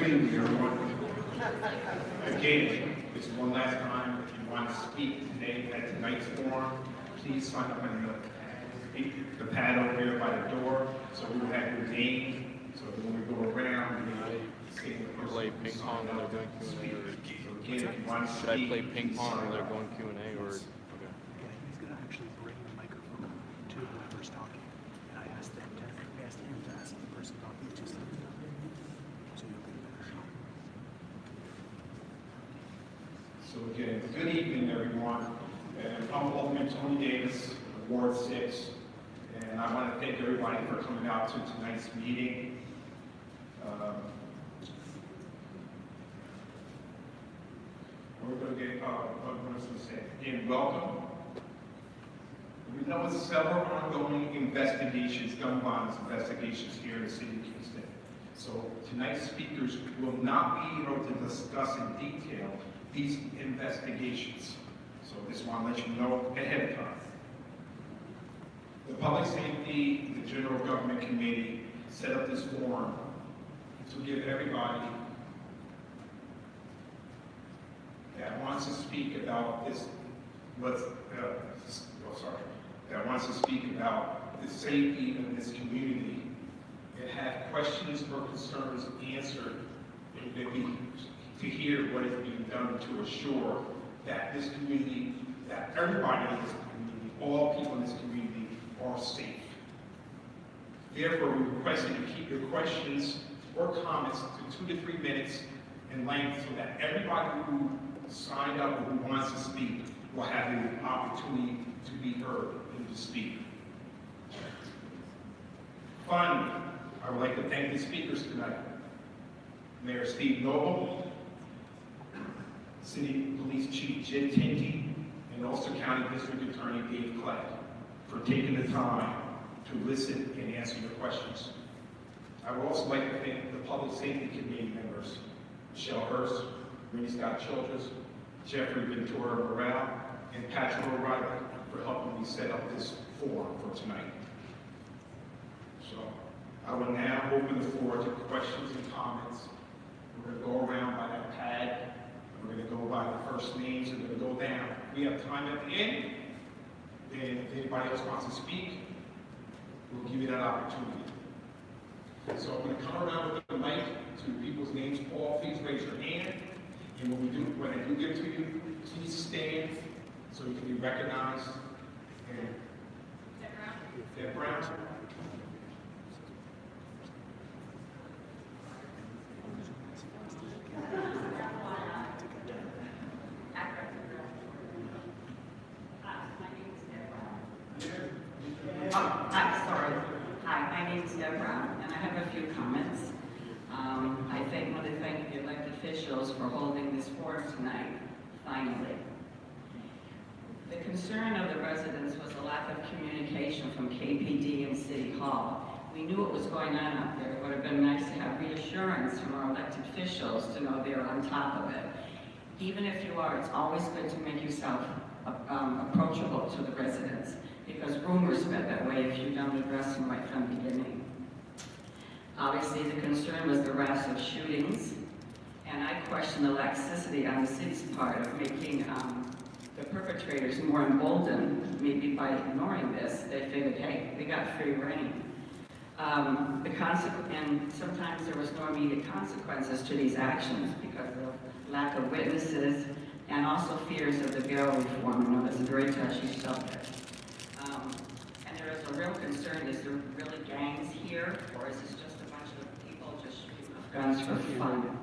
evening, everyone. Again, it's one last time. If you want to speak today at tonight's forum, please sign up on the pad over there by the door, so we will have your name. So when we go around, we will play ping pong when they're doing Q&A, or again, if you want to should I play ping pong when they're going Q&A, or? Yeah, he's going to actually bring the microphone to whoever's talking. And I asked him to ask the person talking to stand up, so you'll get a better shot. So again, good evening, everyone. I'm Alderman Tony Davis, Ward 6, and I want to thank everybody for coming out to tonight's meeting. We're going to get, what was going to say? Again, welcome. We know it's several ongoing investigations, gun violence investigations here in the city of Kingston. So tonight's speakers will not be able to discuss in detail these investigations. So I just want to let you know ahead of time. The Public Safety, the General Government Committee set up this forum to give everybody that wants to speak about this, that wants to speak about the safety of this community and have questions or concerns answered, and to hear what is being done to assure that this community, that everybody in this community, all people in this community are safe. Therefore, we request that you keep your questions or comments to 2 to 3 minutes in length so that everybody who signed up or who wants to speak will have the opportunity to be heard and to speak. Finally, I would like to thank the speakers tonight. Mayor Steve Noble, City Police Chief Tinti, and Ulster County District Attorney Dave Clegg for taking the time to listen and answer your questions. I would also like to thank the Public Safety Committee members, Michelle Hurst, Renee Scott Childress, Jeffrey Ventura Morale, and Patrick O'Reilly for helping me set up this forum for tonight. So I will now open the floor to questions and comments. We're going to go around by that pad. We're going to go by the first names. We're going to go down. We have time at the end. And if anybody else wants to speak, we'll give you that opportunity. So I'm going to come around with the mic to people's names. Paul, please raise your hand. And when I do give it to you, please stand so you can be recognized. And Deb Brown. Hi, my name is Deb Brown, and I have a few comments. I want to thank the elected officials for holding this forum tonight, finally. The concern of the residents was a lack of communication from KPD and City Hall. We knew what was going on out there. It would have been nice to have reassurance from our elected officials to know they're on top of it. Even if you are, it's always good to make yourself approachable to the residents, because rumors spread that way if you don't address them right from the beginning. Obviously, the concern was the rash of shootings, and I question the laxity on the city's part of making the perpetrators more emboldened. Maybe by ignoring this, they figured, hey, we got free reign. And sometimes there was no immediate consequences to these actions because of lack of witnesses and also fears of the bail reform. I know that's a very touchy subject. And there is a real concern, is there really gangs here, or is this just a bunch of people just shooting off guns for fun?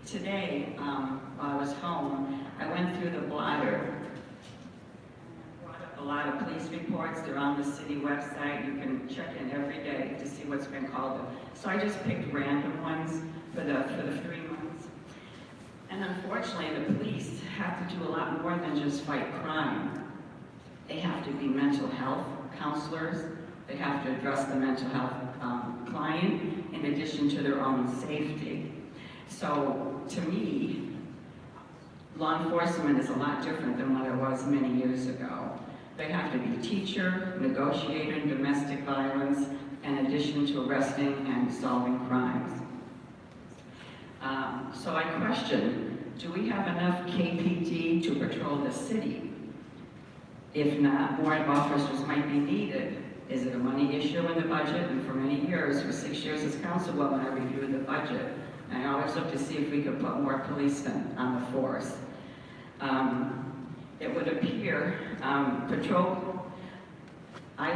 Today, while I was home, I went through the blotter. Brought up a lot of police reports. They're on the city website. You can check in every day to see what's been called. So I just picked random ones for the 3 months. And unfortunately, the police have to do a lot more than just fight crime. They have to be mental health counselors. They have to address the mental health client in addition to their own safety. So to me, law enforcement is a lot different than what it was many years ago. They have to be teacher, negotiator in domestic violence, in addition to arresting and solving crimes. So I question, do we have enough KPD to patrol the city? If not, more officers might be needed. Is it a money issue in the budget? And for many years, for 6 years as councilwoman, I reviewed the budget. And I always look to see if we could put more policemen on the force. It would appear, I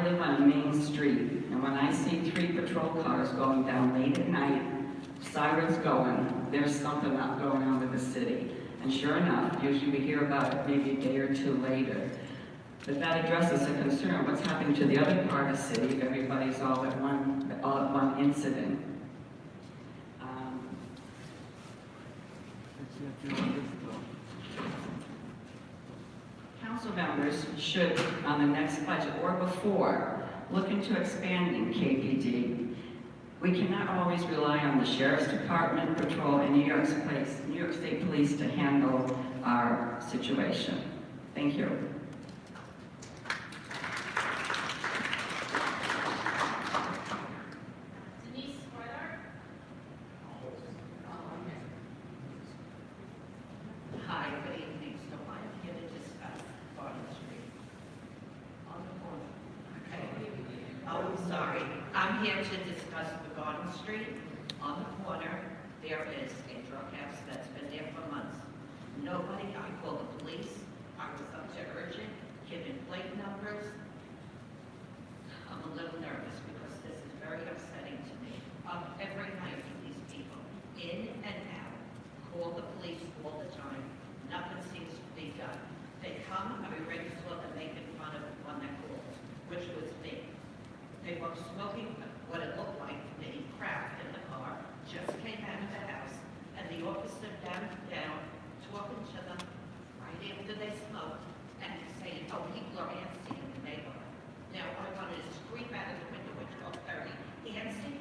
live on a main street, and when I see 3 patrol cars going down late at night, sirens going, there's something not going on with the city. And sure enough, usually we hear about it maybe a day or 2 later. But that addresses a concern, what's happening to the other part of the city if everybody's all at one incident. Council members should, on the next budget or before, look into expanding KPD. We cannot always rely on the Sheriff's Department, Patrol, and New York State Police to handle our situation. Thank you. Hi, good evening. So I'm here to discuss Garden Street on the corner. Okay. Oh, I'm sorry. I'm here to discuss the Garden Street on the corner. There is a drug house that's been there for months. Nobody, I called the police. I was up to urgent, given plate numbers. I'm a little nervous because this is very upsetting to me. Up every night with these people, in and out. Call the police all the time. Nothing seems to be done. They come, I already saw them making fun of the one that called, which was me. They were smoking what it looked like to me, crack in the car, just came out of the house, and the officer down, talking to them right after they smoked, and saying, oh, people are antsy in the neighborhood. Now, I wanted to scream out of the window at 12:30, antsy?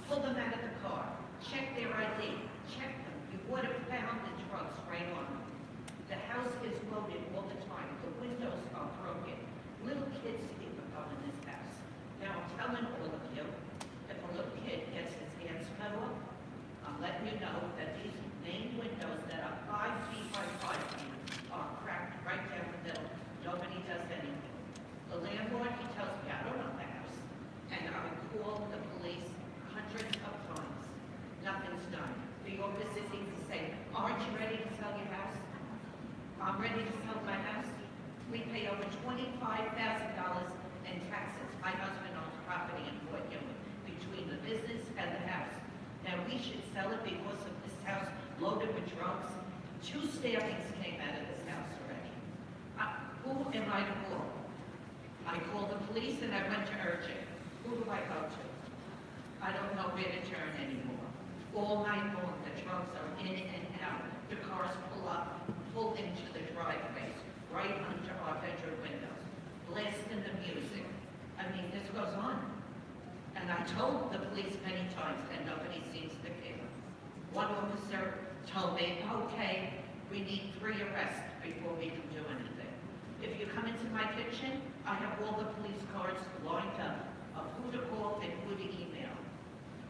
Pull them out of the car, check their ID, check them. You would have found the drugs right on them. The house is loaded all the time. The windows are broken. Little kids even go in this house. Now, I'm telling all of you, if a little kid gets his hands cut off, I'm letting you know that these main windows that are 5 feet by 5 feet are cracked right down the middle. Nobody does anything. The landlord, he tells me, I don't know the house. And I would call the police hundreds of times. Nothing's done. The officers seem to say, aren't you ready to sell your house? I'm ready to sell my house. We pay over $25,000 in taxes. My husband owns property in Fort Ewing between the business and the house. Now, we should sell it because of this house loaded with drugs. 2 stabbings came out of this house already. Who am I to call? I called the police and I went to urgent. Who do I go to? I don't know where to turn anymore. All night long, the drugs are in and out. The cars pull into the driveways, right under our bedroom windows, blasting the music. I mean, this goes on. And I told the police many times, and nobody seems to care. One officer told me, okay, we need 3 arrests before we can do anything. If you come into my kitchen, I have all the police cards lined up of who to call and who to email.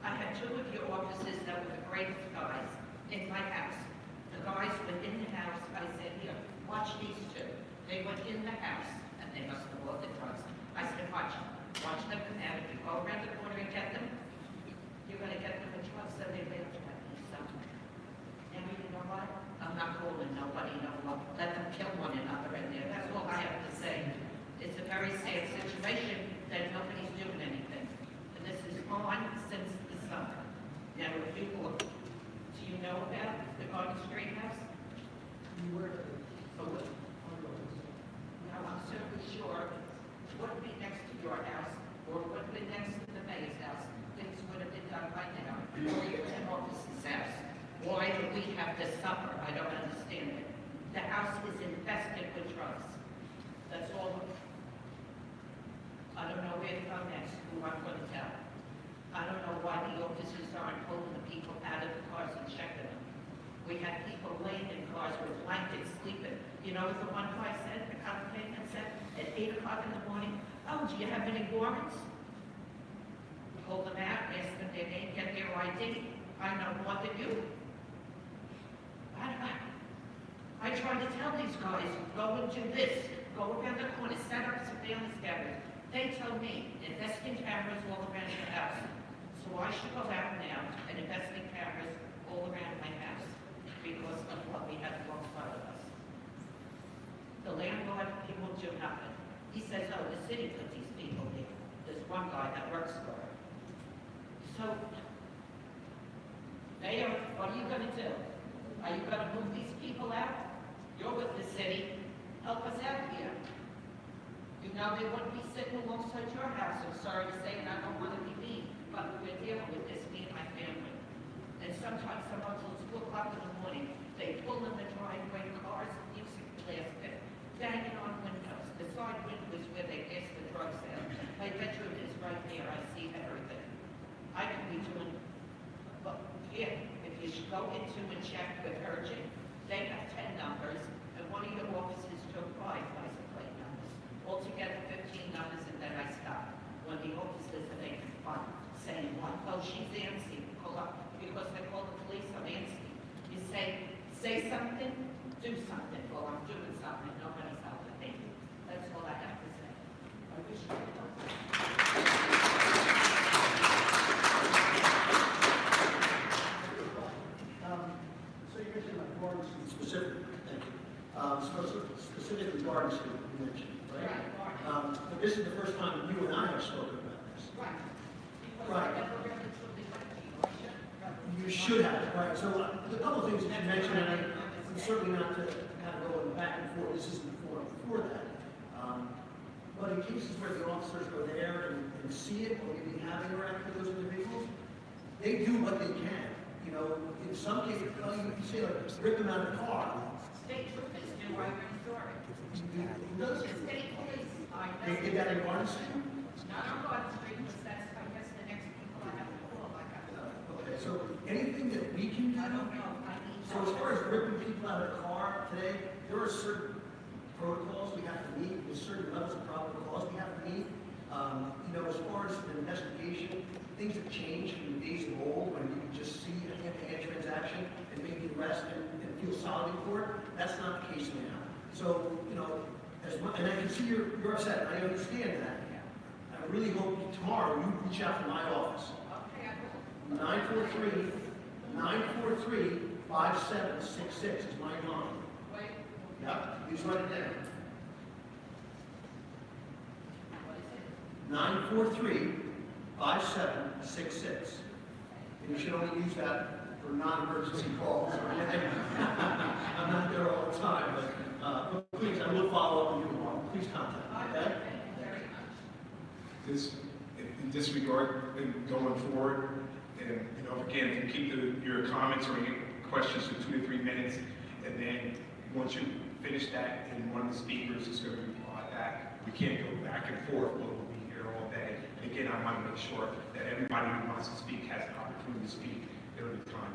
I had 2 of your officers that were the greatest guys in my house. The guys went in the house. I said, here, watch these 2. They went in the house, and they must have bought the drugs. I said, watch them. Watch them come out. If you go around the corner and get them, you're going to get them with drugs that they live to at least somewhere. And you know what? I'm not calling nobody no more. Let them kill one another in there. That's all I have to say. It's a very sad situation that nobody's doing anything. And this is on since the summer. Now, if you look, do you know about the Garden Street house? Now, I'm certainly sure it wouldn't be next to your house or it wouldn't be next to the mayor's house. Things would have been done by now. Or your head office's house. Why do we have to suffer? I don't understand it. The house is infested with drugs. That's all. I don't know where to go next, who I'm going to tell. I don't know why the officers aren't pulling the people out of the cars and checking them. We had people laying in cars with blankets sleeping. You know, know, the one guy said, the congressman said, at 8 o'clock in the morning, oh, do you have any warrants? Pull them out, ask them their name, get their ID. I know more than you. I try to tell these guys, go and do this, go around the corner, set up surveillance cameras. They tell me, investing cameras all around the house. So I should go out now and investing cameras all around my house because of what we have alongside of us. The landlord, he will do nothing. He says, oh, the city put these people there. There's one guy that works for it. So, Mayor, what are you going to do? Are you going to move these people out? You're with the city. Help us out here. You know, they wouldn't be sitting alongside your house. I'm sorry to say, and I don't want to be mean, but we're dealing with this, me and my family. And sometimes someone till 2 o'clock in the morning, they pull in the driveway, cars, music blasting, banging on windows. The side window is where they pass the drugs out. My bedroom is right there. I see everything. I could be doing, but yeah, if you should go into and check with urgent, they have 10 numbers, and one of your officers took 5 license plate numbers. Altogether 15 numbers, and then I stop. When the officers are making fun, saying, one, oh, she's Nancy, pull up, because they call the police on Nancy. You say something, do something. Well, I'm doing something, nobody's helping me. That's all I have to say. I wish you could help me. So you mentioned like Garden Street specifically, thank you. Specifically Garden Street you mentioned, right? But this is the first time you and I have spoken about this. Right. Because Right. I never really truly went to you. I should. You should have, right? So the couple of things that you mentioned, and I'm certainly not to kind of go back and forth, this isn't the forum before that. But in cases where the officers go there and see it, or maybe have interacted with those individuals, they do what they can. You know, in some cases, you say like, rip them out of the car. State troopers do, I restore it. Who does The it? state police, I They did that in Garden Street? not on Broad Street, because that's, I guess, the next people I have to call, I got to. Okay, so anything that we can do, I don't know, I need. so as far as ripping people out of the car today, there are certain protocols we have to meet, there's certain levels of probable cause we have to meet. You know, as far as an investigation, things have changed from the days of old when you could just see a hand-to-hand transaction and maybe arrest and feel solid in court. That's not the case now. So, you know, and I can see you're upset, I understand that. I really hope tomorrow you reach out to my office. Okay, I will. 943-5766 is my line. Wait, Yep, you just write it down. what is it? 943-5766. And you should only use that for non-emergency calls. I'm not there all the time, but please, I will follow up with you tomorrow. Please contact me, okay? Thank you very much. This, in this regard, and going forward, and, you know, again, if you keep your comments or your questions to 2 to 3 minutes, and then once you finish that, and one of the speakers is going to reply back, we can't go back and forth, we'll be here all day. And again, I want to make sure that everybody who wants to speak has an opportunity to speak during the time.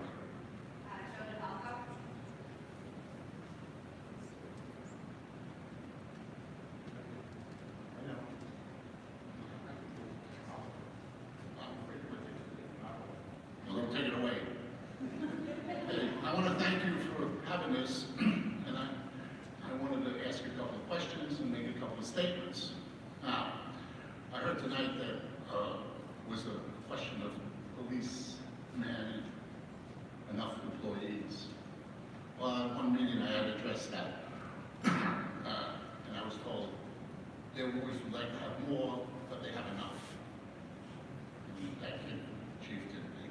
Well, take it away. Hey, I want to thank you for having this, and I wanted to ask you a couple of questions and make a couple of statements. Now, I heard tonight that was a question of police manning enough employees. Well, at one meeting I had addressed that, and I was told they always would like to have more, but they have enough. And that came from Chief Tinti.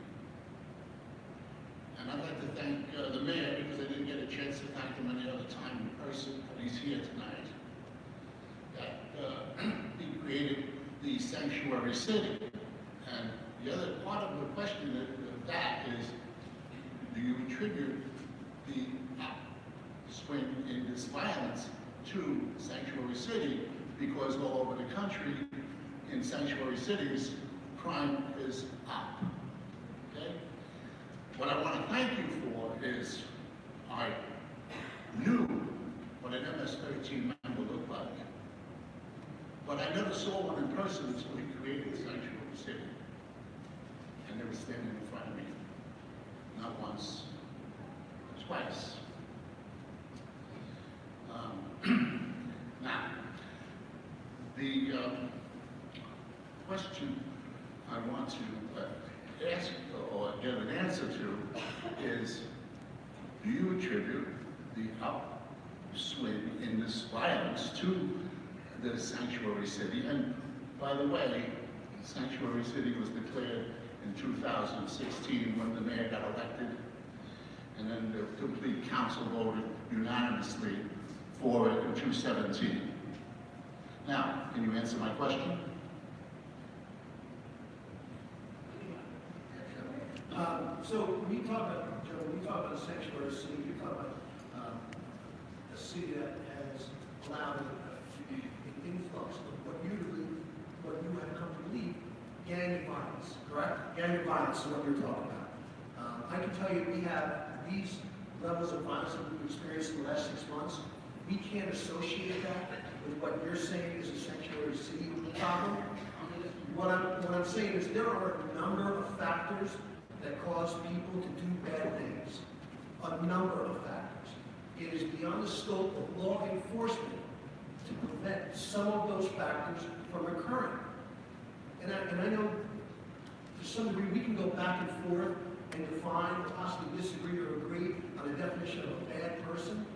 And I'd like to thank the mayor, because I didn't get a chance to thank him any other time in person, but he's here tonight, that he created the sanctuary city. And the other part of the question of that is, do you attribute the swing in this violence to sanctuary city? Because all over the country, in sanctuary cities, crime is up. Okay? What I want to thank you for is, I knew what an MS-13 man would look like. But I never saw one in person until he created Sanctuary City. And they were standing in front of me, not once, twice. Now, the question I want to ask or get an answer to is, do you attribute the upswing in this violence to the Sanctuary City? And by the way, Sanctuary City was declared in 2016 when the mayor got elected, and then the complete council voted unanimously for it in 2017. Now, can you answer my question? So when you talk about, Joe, when you talk about a sanctuary city, you talk about a city that has allowed an influx of what you have come to believe, gang violence, correct? Gang violence is what you're talking about. I can tell you we have these levels of violence that we've experienced in the last 6 months. We can't associate that with what you're saying is a sanctuary city problem. What I'm saying is there are a number of factors that cause people to do bad things. A number of factors. It is beyond the scope of law enforcement to prevent some of those factors from occurring. And I know to some degree we can go back and forth and define, or possibly disagree or agree on the definition of a bad person.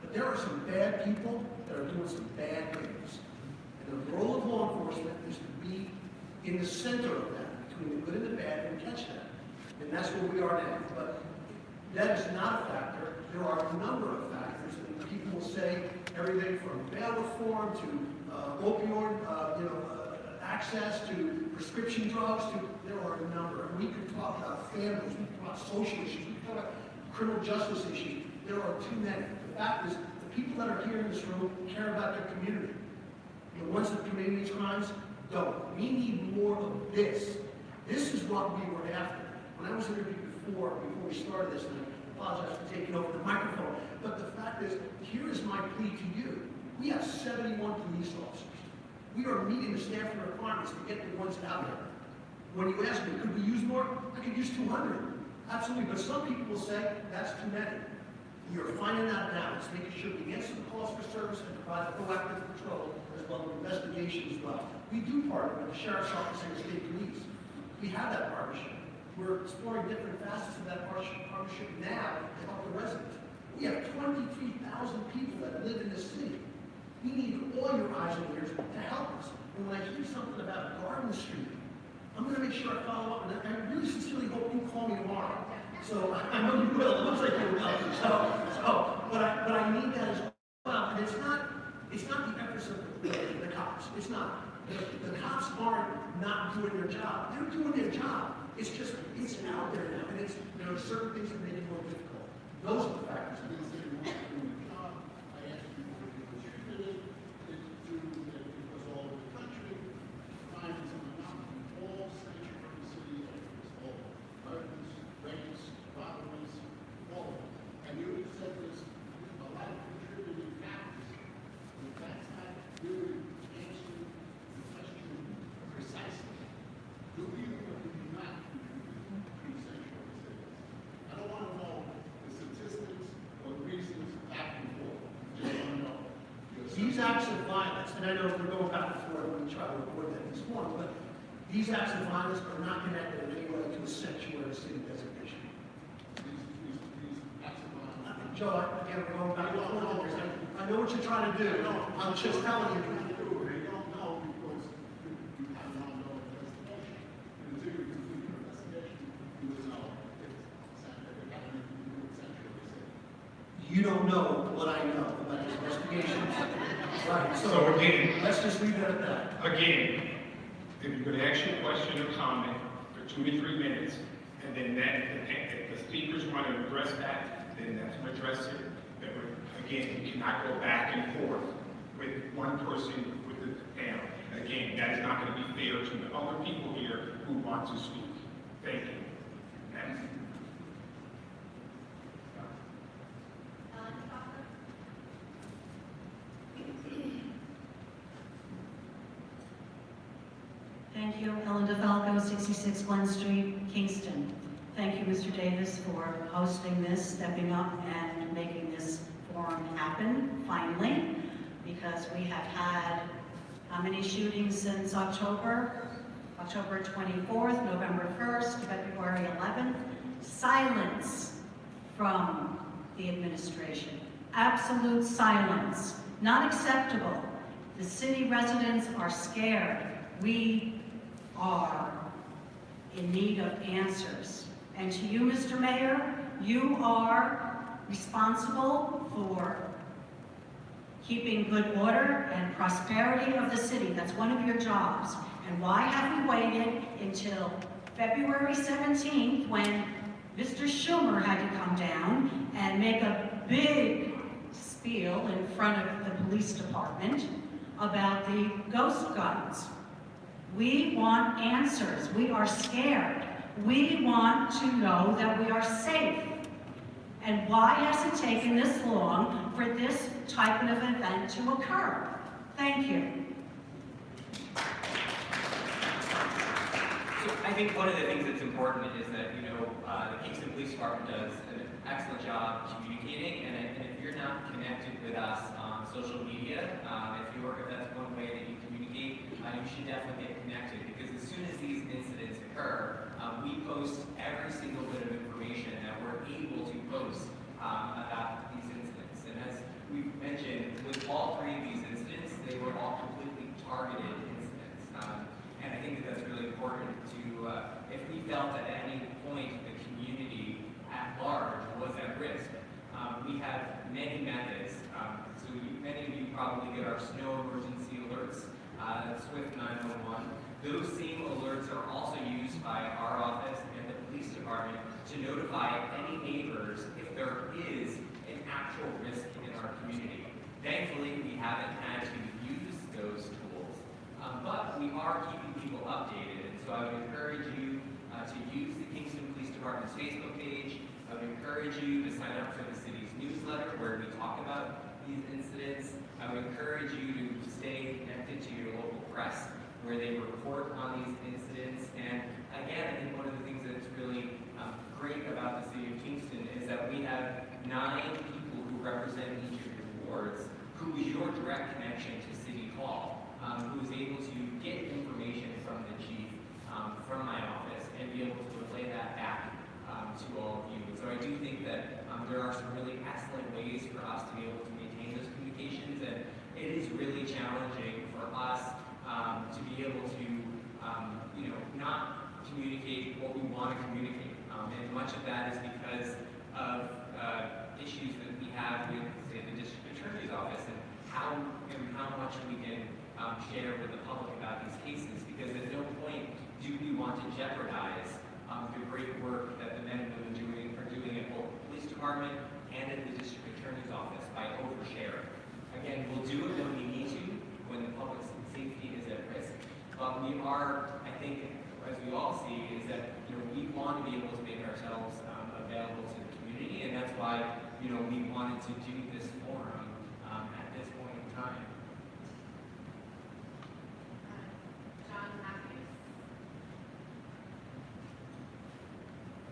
But there are some bad people that are doing some bad things. And the role of law enforcement is to be in the center of that, between the good and the bad, and catch that. And that's where we are now. But that is not a factor. There are a number of factors. And people will say everything from bail reform to opioid, access to prescription drugs. There are a number. And we could talk about families. We could talk about social issues. We could talk about criminal justice issues. There are too many. The fact is, the people that are here in this room care about their community. The ones that commit these crimes don't. We need more of this. This is what we were after. When I was interviewed before we started this, and I apologize for taking over the microphone, but the fact is, here is my plea to you. We have 71 police officers. We are meeting the staffing requirements to get the ones out there. When you ask me, could we use more? I could use 200. Absolutely, but some people will say, that's too many. We are finding that balance, making sure we answer the calls for service and provide proactive patrol, as well as investigation as well. We do partner with the Sheriff's Office and the State Police. We have that partnership. We're exploring different facets of that partnership now to help the residents. We have 23,000 people that live in this city. We need all your eyes and ears to help us. And when I hear something about Garden Street, I'm going to make sure I follow up. And I really sincerely hope you call me tomorrow. So I know you will. It looks like you will. But I need that as well. And it's not the efforts of the cops. It's not. The cops aren't not doing their job. They're doing their job. It's just, it's out there now, and there are certain things that make it more difficult. Those are the factors. And you said there's a lot of contributing factors, but that's not really answering the question precisely. Do you or do you not contribute to sanctuary cities? I don't want to know the statistics or the reasons back and forth. Just want to know. These acts of violence, and I know we're going back and forth when we try to report that this morning, but these acts of violence are not connected in any way to a sanctuary city designation. Joe, again, we're going back and forth. I know what you're trying to do. I'm just telling you. They don't know because you have an ongoing investigation. And until you complete your investigation, you will know if it's happening in sanctuary city. You don't know what I know about this investigation. Right, So again, let's just leave it at that. Again, if you're going to ask your question or comment for 2 to 3 minutes, and then if the speakers want to address that, then that's going to address it. Again, you cannot go back and forth with one person with the panel. Again, that is not going to be fair to the other people here who want to speak. Thank you. Next. Thank you, Ellen DeFalco, 66 Glen Street, Kingston. Thank you, Mr. Davis, for hosting this, stepping up, and making this forum happen, finally, because we have had how many shootings since October? October 24th, November 1st, February 11th. Silence from the administration. Absolute silence. Not acceptable. The city residents are scared. We are in need of answers. And to you, Mr. Mayor, you are responsible for keeping good order and prosperity of the city. That's one of your jobs. And why have we waited until February 17th when Mr. Schumer had to come down and make a big spiel in front of the police department about the ghost guns? We want answers. We are scared. We want to know that we are safe. And why has it taken this long for this type of event to occur? Thank you. So I think one of the things that's important is that, the Kingston Police Department does an excellent job communicating, and if you're not connected with us on social media, if that's one way that you communicate, you should definitely get connected, because as soon as these incidents occur, we post every single bit of information that we're able to post about these incidents. And as we've mentioned, with all three of these incidents, they were all completely targeted incidents. And I think that that's really important to, if we felt at any point the community at large was at risk, we have many methods. Many of you probably get our snow emergency alerts, Swift 911. Those same alerts are also used by our office and the police department to notify any neighbors if there is an actual risk in our community. Thankfully, we haven't had to use those tools, but we are keeping people updated. And so I would encourage you to use the Kingston Police Department's Facebook page. I would encourage you to sign up for the city's newsletter where we talk about these incidents. I would encourage you to stay connected to your local press where they report on these incidents. And again, I think one of the things that's really great about the city of Kingston is that we have 9 people who represent each of your wards who is your direct connection to City Hall, who is able to get information from the chief, from my office, and be able to relay that back to all of you. And so I do think that there are some really excellent ways for us to be able to maintain those communications, and it is really challenging for us to be able to, not communicate what we want to communicate. And much of that is because of issues that we have with, say, the district attorney's office and how much we can share with the public about these cases. Because at no point do we want to jeopardize the great work that the men and women are doing at both the police department and at the district attorney's office by oversharing. Again, we'll do it when we need to, when the public's safety is at risk. But we are, I think, as we all see, is that we want to be able to make ourselves available to the community, and that's why we wanted to do this forum at this point in time. John Matthews.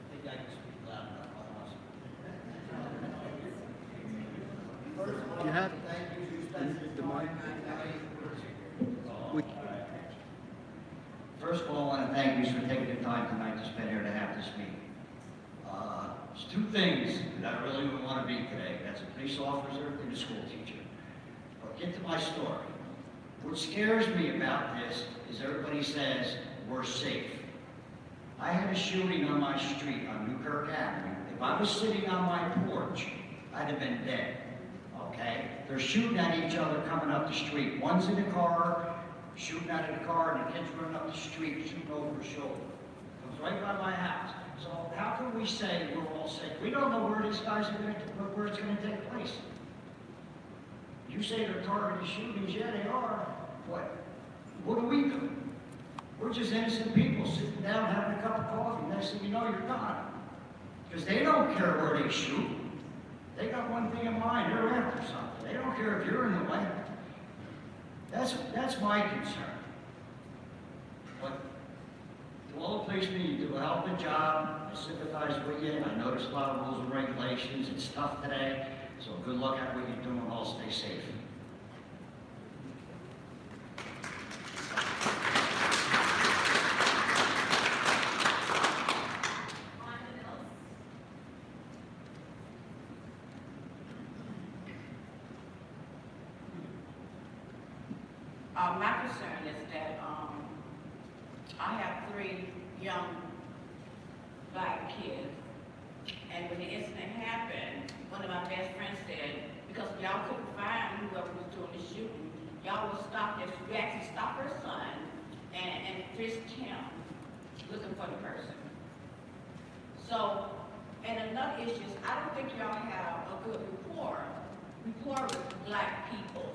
I think I can speak loud enough. You have Thank you. the mic. First of all, I want to thank you for taking the time tonight to spend here to have this meeting. There's 2 things that I really would want to be today. That's a police officer and a school teacher. But get to my story. What scares me about this is everybody says we're safe. I had a shooting on my street on Newkirk Avenue. If I was sitting on my porch, I'd have been dead. Okay? They're shooting at each other coming up the street. One's in the car, shooting out of the car, and the kid's running up the street, shooting over his shoulder. Comes right by my house. So how can we say we're all safe? We don't know where these guys are going to, where it's going to take place. You say they're targeted shootings, yeah, they are. What do we do? We're just innocent people sitting down having a cup of coffee. Next thing you know, you're gone. Because they don't care where they shoot. They got one thing in mind. They're after something. They don't care if you're in the way. That's my concern. But all the policemen, you do a hell of a job. I sympathize with you. I know there's a lot of rules and regulations. It's tough today. So good luck at what you're doing. All stay safe. My concern is that I have 3 young black kids, and when the incident happened, one of my best friends said, because y'all couldn't find whoever was doing the shooting, y'all would stop this, we actually stopped her son and frisked him, looking for the person. So, and another issue is, I don't think y'all have a good rapport with black people.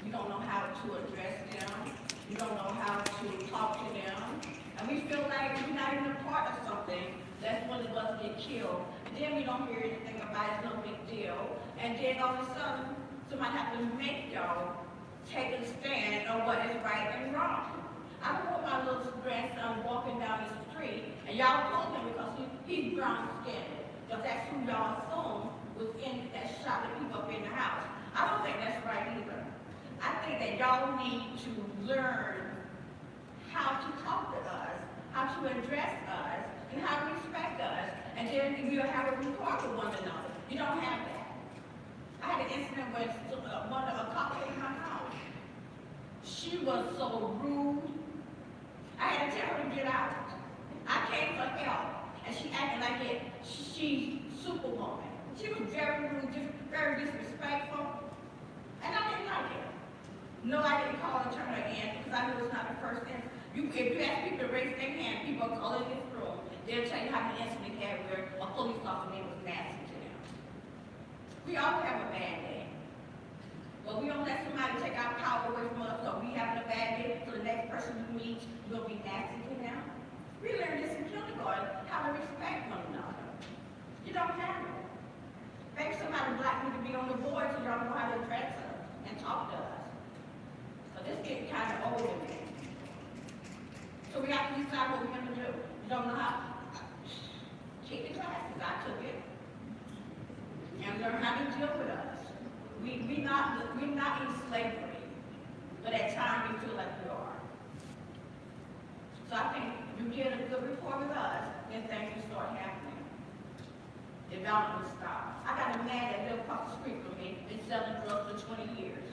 You don't know how to address them. You don't know how to talk to them. And we feel like we're not even a part of something. That's when of us get killed. And then we don't hear anything about it. It's no big deal. And then all of a sudden, somebody has to make y'all take a stand on what is right and wrong. I don't want my little grandson walking down the street and y'all pull him because he's brown skinned. Because that's who y'all assume was in that shot the people up in the house. I don't think that's right either. I think that y'all need to learn how to talk to us, how to address us, and how to respect us, and then we'll have a rapport with one another. You don't have that. I had an incident with a couple in my house. She was so rude. I had to tell her to get out. I came for help, and she acted like she's Superwoman. She was very rude, very disrespectful, and I didn't like it. No, I didn't call and turn her in because I knew it's not the first incident. If you ask people to raise their hand, people are calling this room. They'll tell you how many incidents they had where a police officer was nasty to them. We all have a bad day. But we don't let somebody take our power away from us, so we having a bad day, so the next person we meet will be nasty to them. We learned this in kindergarten, how to respect one another. You don't have it. Maybe somebody black need to be on the board so y'all know how to address us and talk to us. This getting kind of old to me. So we have to decide what we're going to do. You don't know how. Take the classes. I took it. And learn how to deal with us. We're not in slavery, but at times we feel like we are. So I think you get a good rapport with us, then things will start happening. Development will stop. I got a man that lived across the street from me, been selling drugs for 20 years.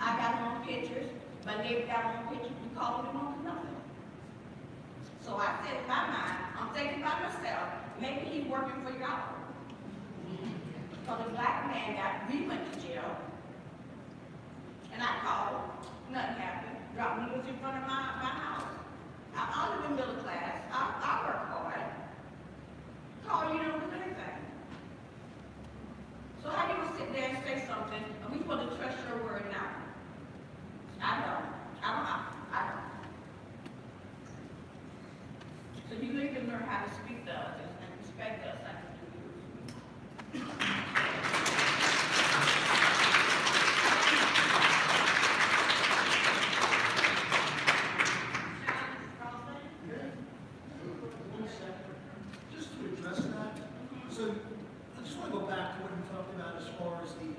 I got him on pictures, my neighbor got him on pictures, we called him on nothing. So I said in my mind, I'm thinking about myself, maybe he's working for y'all. So the black man we went to jail, and I called, nothing happened, dropped needles in front of my house. I live in middle class, I work hard. Call, you don't do anything. So how do you sit there and say something, and we supposed to trust your word now? I don't. So you need to learn how to speak to us and respect us like you do. Just to address that, so I just want to go back to what you talked about as far as the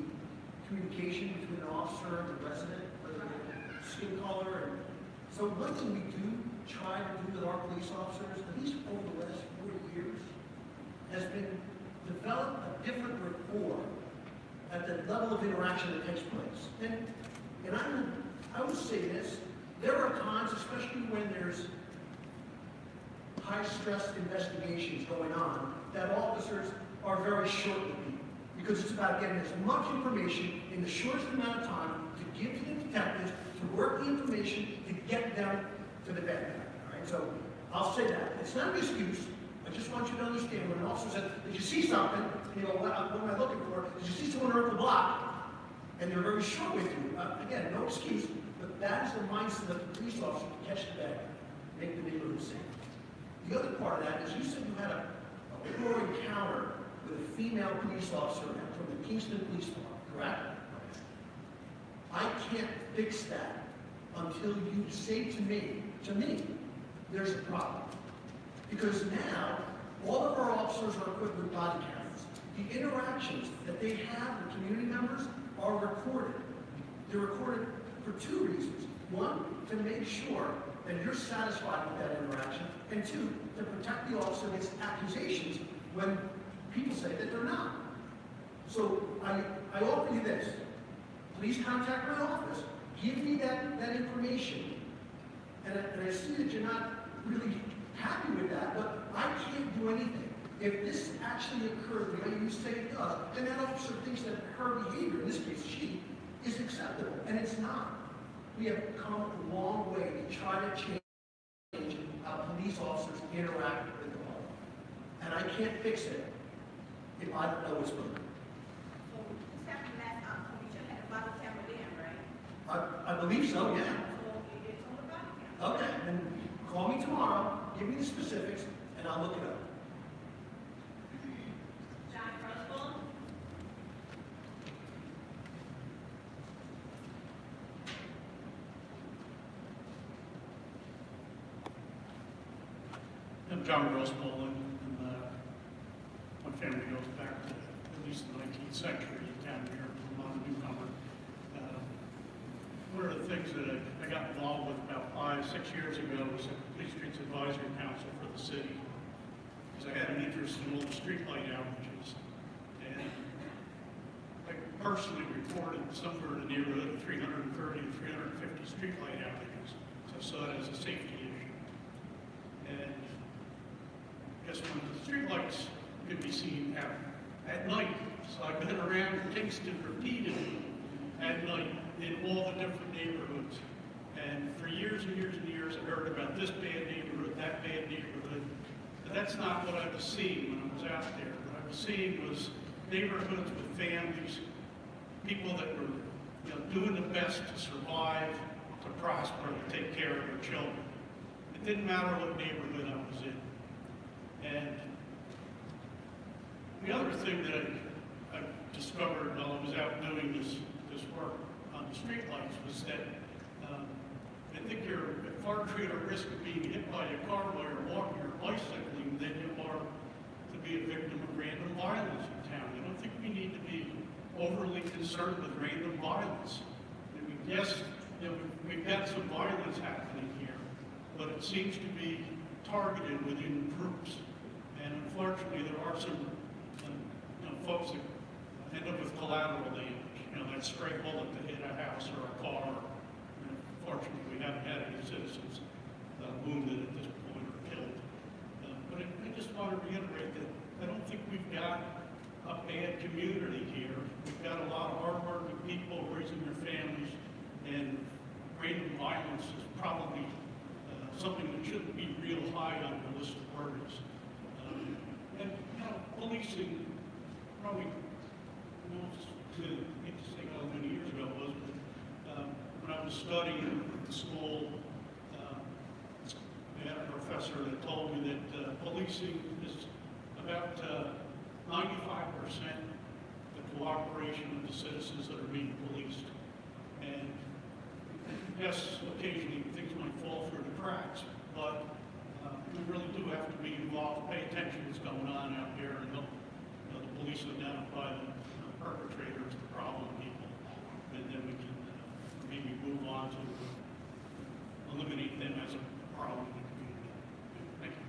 communication between an officer and the resident, whether they're skin color. So one thing we do try to do with our police officers, at least over the last 40 years, has been develop a different rapport at the level of interaction that takes place. And I would say this, there are times, especially when there's high-stress investigations going on, that officers are very short with people, because it's about getting as much information in the shortest amount of time to give to the detectives, to work the information, to get them to the bad guy, all right? So I'll say that. It's not an excuse. I just want you to understand when an officer says, did you see something? You know, what am I looking for? Did you see someone around the block? And they're very short with you. Again, no excuse, but that is the mindset of the police officer to catch the bad guy, make the neighborhood safe. The other part of that is you said you had a poor encounter with a female police officer from the Kingston Police Department, correct? I can't fix that until you say to me, there's a problem. Because now, all of our officers are equipped with body cameras. The interactions that they have with community members are recorded. They're recorded for two reasons. One, to make sure that you're satisfied with that interaction, and two, to protect the officer against accusations when people say that they're not. So I offer you this. Please contact my office. Give me that information. And I see that you're not really happy with that, but I can't do anything. If this actually occurred the way you say it does, then that officer thinks that her behavior, in this case she, is acceptable, and it's not. We have come a long way to try to change how police officers interact with the public. And I can't fix it if I don't know what's going on. So this happened last October, you should have had a body camera then, right? I believe so, yeah. So it's on the body camera. Okay, then call me tomorrow, give me the specifics, and I'll look it up. John Roswell? I'm John Roswell, and my family goes back to at least the 19th century down here. I'm not a newcomer. One of the things that I got involved with about 5-6 years ago was the Police Streets Advisory Council for the city, because I had an interest in all the streetlight outages. And I personally reported somewhere in the neighborhood of 330 to 350 streetlight outages, so I saw it as a safety issue. And I guess when the streetlights can be seen at night, so I've been around Kingston repeatedly at night in all the different neighborhoods. And for years and years and years, I heard about this bad neighborhood, that bad neighborhood. But that's not what I was seeing when I was out there. What I was seeing was neighborhoods with families, people that were doing the best to survive, to prosper, to take care of their children. It didn't matter what neighborhood I was in. And the other thing that I discovered while I was out doing this work on the streetlights was that I think you're at far greater risk of being hit by a car while you're walking or bicycling than you are to be a victim of random violence in town. I don't think we need to be overly concerned with random violence. I mean, yes, we've got some violence happening here, but it seems to be targeted within groups. And unfortunately, there are some folks that end up with collateral damage. That stray bullet that hit a house or a car. And unfortunately, we haven't had any citizens wounded at this point or killed. But I just want to reiterate that I don't think we've got a bad community here. We've got a lot of hardworking people raising their families, and random violence is probably something that shouldn't be real high on the list of worries. And policing probably, I hate to say how many years ago it was, but when I was studying at the school, we had a professor that told me that policing is about 95% the cooperation of the citizens that are being policed. And yes, occasionally things might fall through the cracks, but we really do have to be involved, pay attention to what's going on out there, and help the police identify the perpetrators, the problem people, and then we can maybe move on to eliminate them as a problem in the community. Thank you.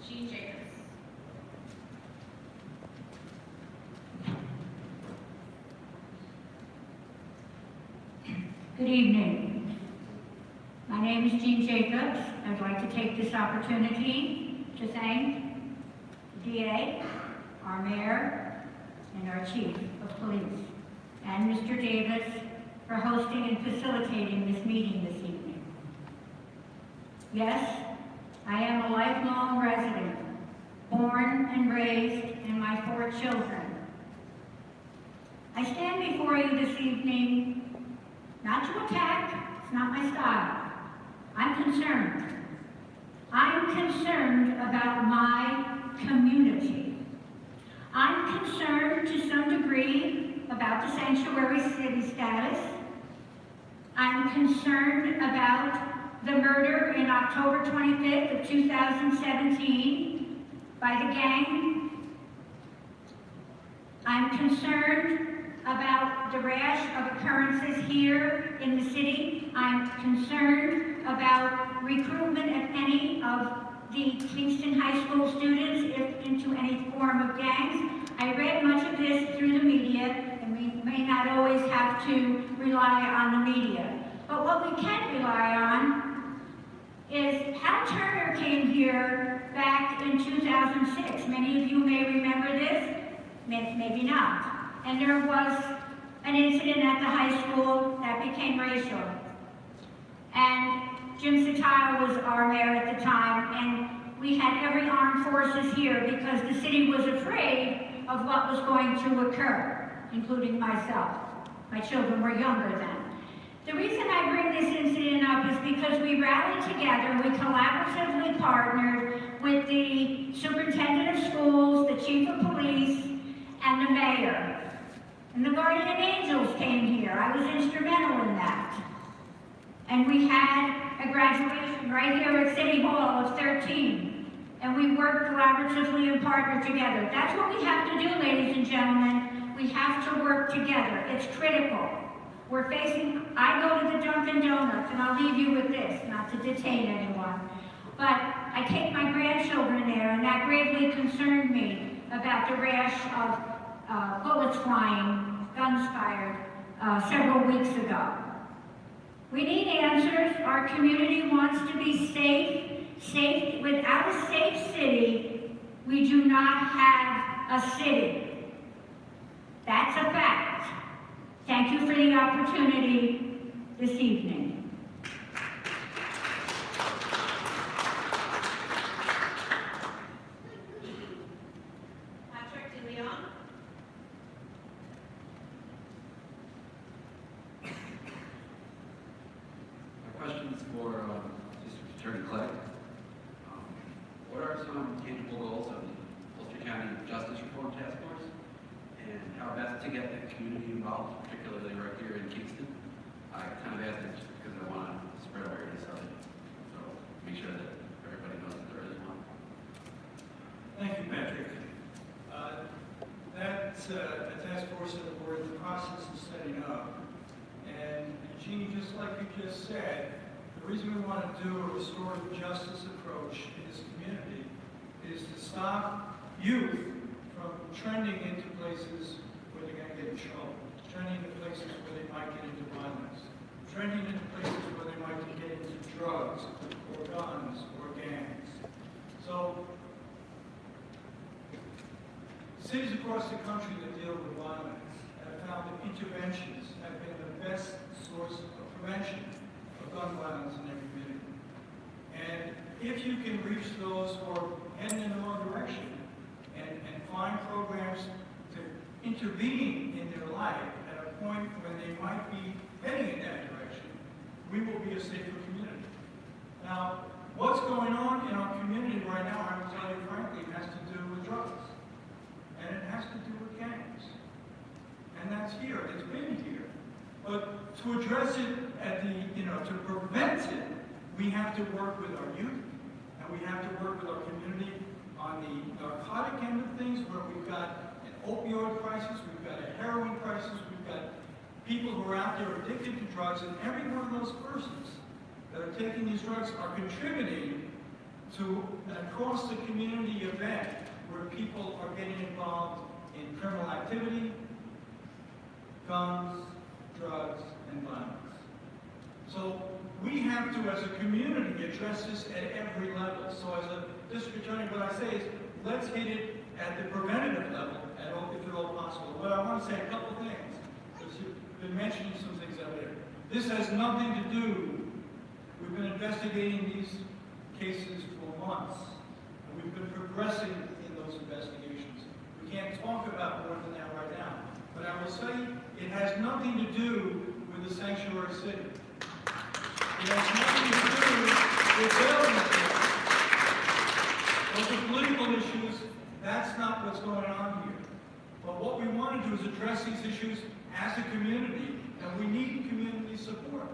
Gene Jacobs. Good evening. My name is Jean Jacobs. I'd like to take this opportunity to thank the DA, our mayor, and our chief of police, and Mr. Davis for hosting and facilitating this meeting this evening. Yes, I am a lifelong resident, born and raised in my 4 children. I stand before you this evening not to attack, it's not my style. I'm concerned. I'm concerned about my community. I'm concerned to some degree about the sanctuary city status. I'm concerned about the murder in October 25th of 2017 by the gang. I'm concerned about the rash of occurrences here in the city. I'm concerned about recruitment of any of the Kingston High School students into any form of gangs. I read much of this through the media, and we may not always have to rely on the media. But what we can rely on is Hal Turner came here back in 2006. Many of you may remember this, maybe not. And there was an incident at the high school that became racial. And Jim Satile was our mayor at the time, and we had every armed forces here because the city was afraid of what was going to occur, including myself. My children were younger then. The reason I bring this incident up is because we rallied together, we collaboratively partnered with the superintendent of schools, the chief of police, and the mayor. And the guardian angels came here. I was instrumental in that. And we had a graduation right here at City Hall of 13. And we worked collaboratively and partnered together. That's what we have to do, ladies and gentlemen. We have to work together. It's critical. We're facing, I go to the Dunkin' Donuts, and I'll leave you with this, not to detain anyone. But I take my grandchildren there, and that gravely concerned me about the rash of bullets flying, guns fired several weeks ago. We need answers. Our community wants to be safe. Without a safe city, we do not have a city. That's a fact. Thank you for the opportunity this evening. Patrick DeLeon? My question is for District Attorney Clegg. What are some tangible goals of the Ulster County Justice Reform Task Force, and how best to get the community involved, particularly right here in Kingston? I kind of asked it just because I want to spread awareness of it, so make sure that everybody knows that there is one. Thank you, Patrick. That's a task force that we're in the process of setting up. And Jeannie, just like you just said, the reason we want to do a restorative justice approach in this community is to stop youth from trending into places where they're going to get in trouble, trending into places where they might get into violence, trending into places where they might get into drugs or guns or gangs. So, cities across the country that deal with violence have found that interventions have been the best source of prevention of gun violence in their community. And if you can reach those who are heading in the wrong direction and find programs to intervene in their life at a point when they might be heading in that direction, we will be a safer community. Now, what's going on in our community right now, I will tell you frankly, has to do with drugs. And it has to do with gangs. And that's here, it's been here. But to address it at the, to prevent it, we have to work with our youth, and we have to work with our community on the narcotic end of things, where we've got an opioid crisis, we've got a heroin crisis, we've got people who are out there addicted to drugs, and every one of those persons that are taking these drugs are contributing to an across the community event where people are getting involved in criminal activity, guns, drugs, and violence. So we have to, as a community, address this at every level. So as a district attorney, what I say is, let's hit it at the preventative level, if at all possible. But I want to say a couple things, because you've been mentioning some things out there. This has nothing to do, we've been investigating these cases for months, and we've been progressing in those investigations. We can't talk about more than that right now. But I will say it has nothing to do with the sanctuary city. It has nothing to do with building things. Those are political issues. That's not what's going on here. But what we want to do is address these issues as a community, and we need community support.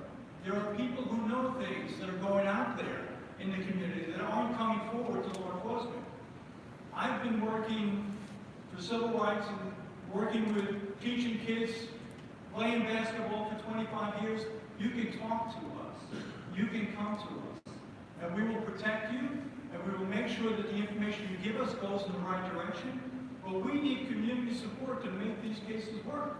There are people who know things that are going out there in the community that aren't coming forward to law enforcement. I've been working for civil rights and working with teaching kids, playing basketball for 25 years. You can talk to us. You can come to us. And we will protect you, and we will make sure that the information you give us goes in the right direction. But we need community support to make these cases work.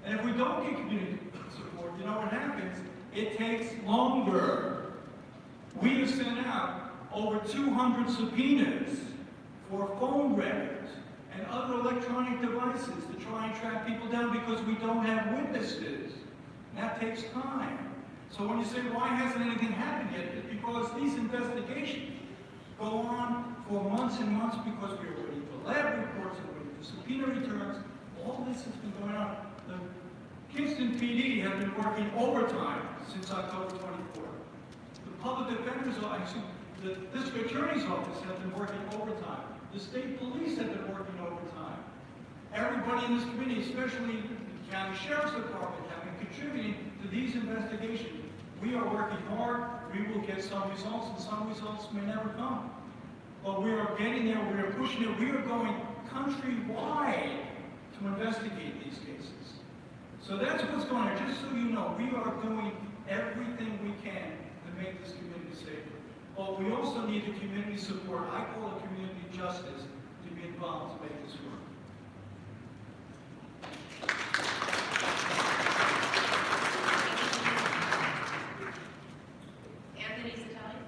And if we don't get community support, you know what happens? It takes longer. We have sent out over 200 subpoenas for phone records and other electronic devices to try and track people down because we don't have witnesses. That takes time. So when you say, why hasn't anything happened yet? It's because these investigations go on for months and months because we are waiting for lab reports and waiting for subpoena returns. All this has been going on. The Kingston PD have been working overtime since October 24th. The public defender's office, the district attorney's office have been working overtime. The state police have been working overtime. Everybody in this committee, especially the county sheriff's department, have been contributing to these investigations. We are working hard. We will get some results, and some results may never come. But we are getting there. We are pushing it. We are going countrywide to investigate these cases. So that's what's going on. Just so you know, we are doing everything we can to make this community safer. But we also need the community support. I call it community justice to be involved to make this work. Anthony Satelli?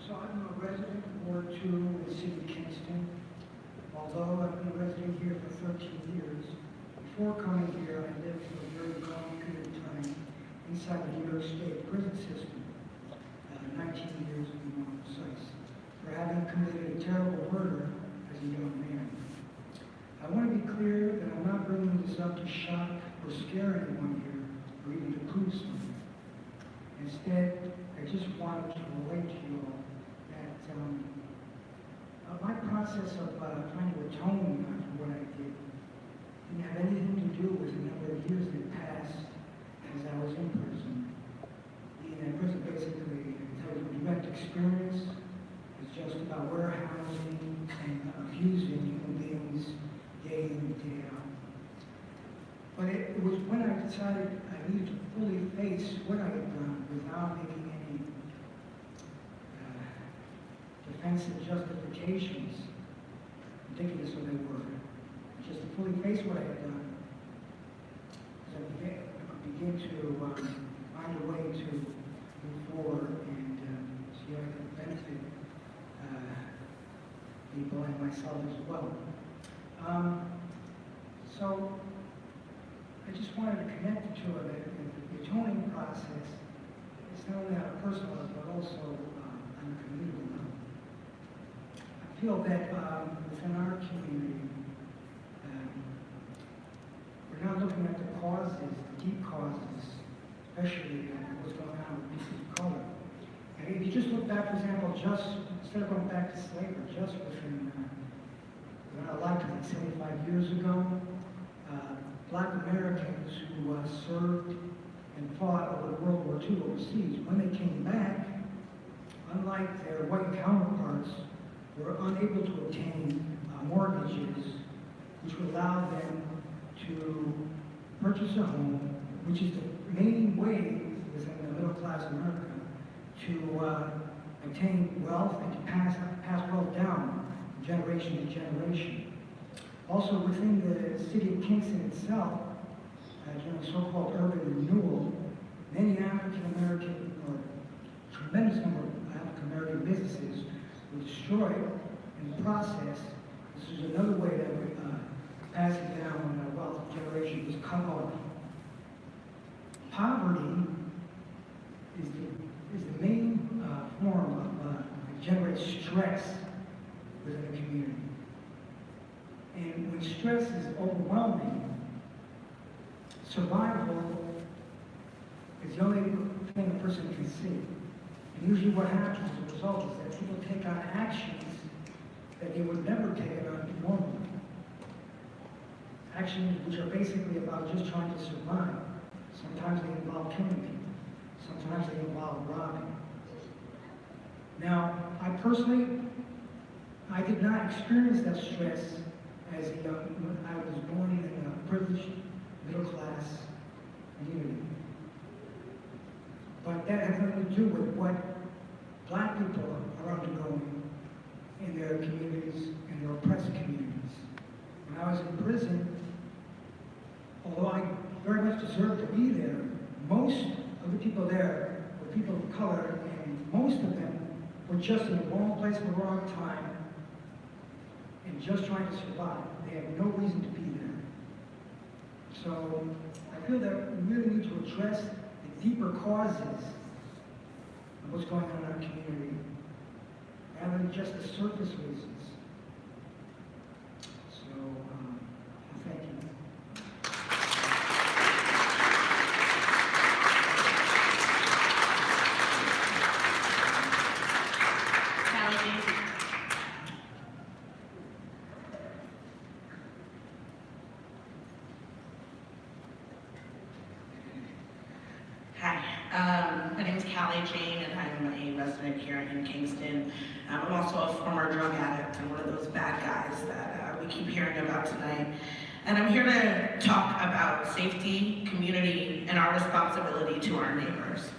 So I'm a resident of Ward 2 in the city of Kingston. Although I've been a resident here for 13 years, before coming here, I lived for a very long period of time inside the New York State prison system, 19 years to be more precise, for having committed a terrible murder as a young man. I want to be clear that I'm not bringing this up to shock or scare anyone here, or even to prove something. Instead, I just wanted to relate to you all that my process of trying to atone for what I did didn't have anything to do with the number of years that passed as I was in prison. Being in prison basically, until direct experience, is just about warehousing and abusing human beings day in and day out. But it was when I decided I needed to fully face what I had done without making any defensive justifications, ridiculous as they were, just to fully face what I had done. I could begin to find a way to move forward and see how I could benefit people and myself as well. So I just wanted to connect the two of it. The atoning process is not only on a personal level, but also on a community level. I feel that within our community, we're not looking at the causes, the deep causes, especially what's going on with people of color. And if you just look back, for example, just instead of going back to slavery, just within our lifetime, 75 years ago, Black Americans who served and fought over World War II overseas, when they came back, unlike their white counterparts, were unable to obtain mortgages, which would allow them to purchase a home, which is the main way within the middle class America to obtain wealth and to pass wealth down generation to generation. Also within the city of Kingston itself, during the so-called urban renewal, many African-American, or a tremendous number of African-American businesses were destroyed in the process. This is another way that we passing down wealth generation was cut off. Poverty is the main form of that generates stress within a community. And when stress is overwhelming, survival It's the only thing a person can see. And usually what happens as a result is that people take on actions that they would never take on normally. Actions which are basically about just trying to survive. Sometimes they involve killing people. Sometimes they involve robbing. Now, I personally, I did not experience that stress as a young, when I was born in a privileged, middle-class community. But that has nothing to do with what black people are undergoing in their communities, in their oppressed communities. When I was in prison, although I very much deserved to be there, most of the people there were people of color, and most of them were just in the wrong place at the wrong time and just trying to survive. They had no reason to be there. So I feel that we really need to address the deeper causes of what's going on in our community, rather than just the surface reasons. So, thank you. My name is Callie Jane, and I'm a resident here in Kingston. I'm also a former drug addict and one of those bad guys that we keep hearing about tonight. And I'm here to talk about safety, community, and our responsibility to our neighbors.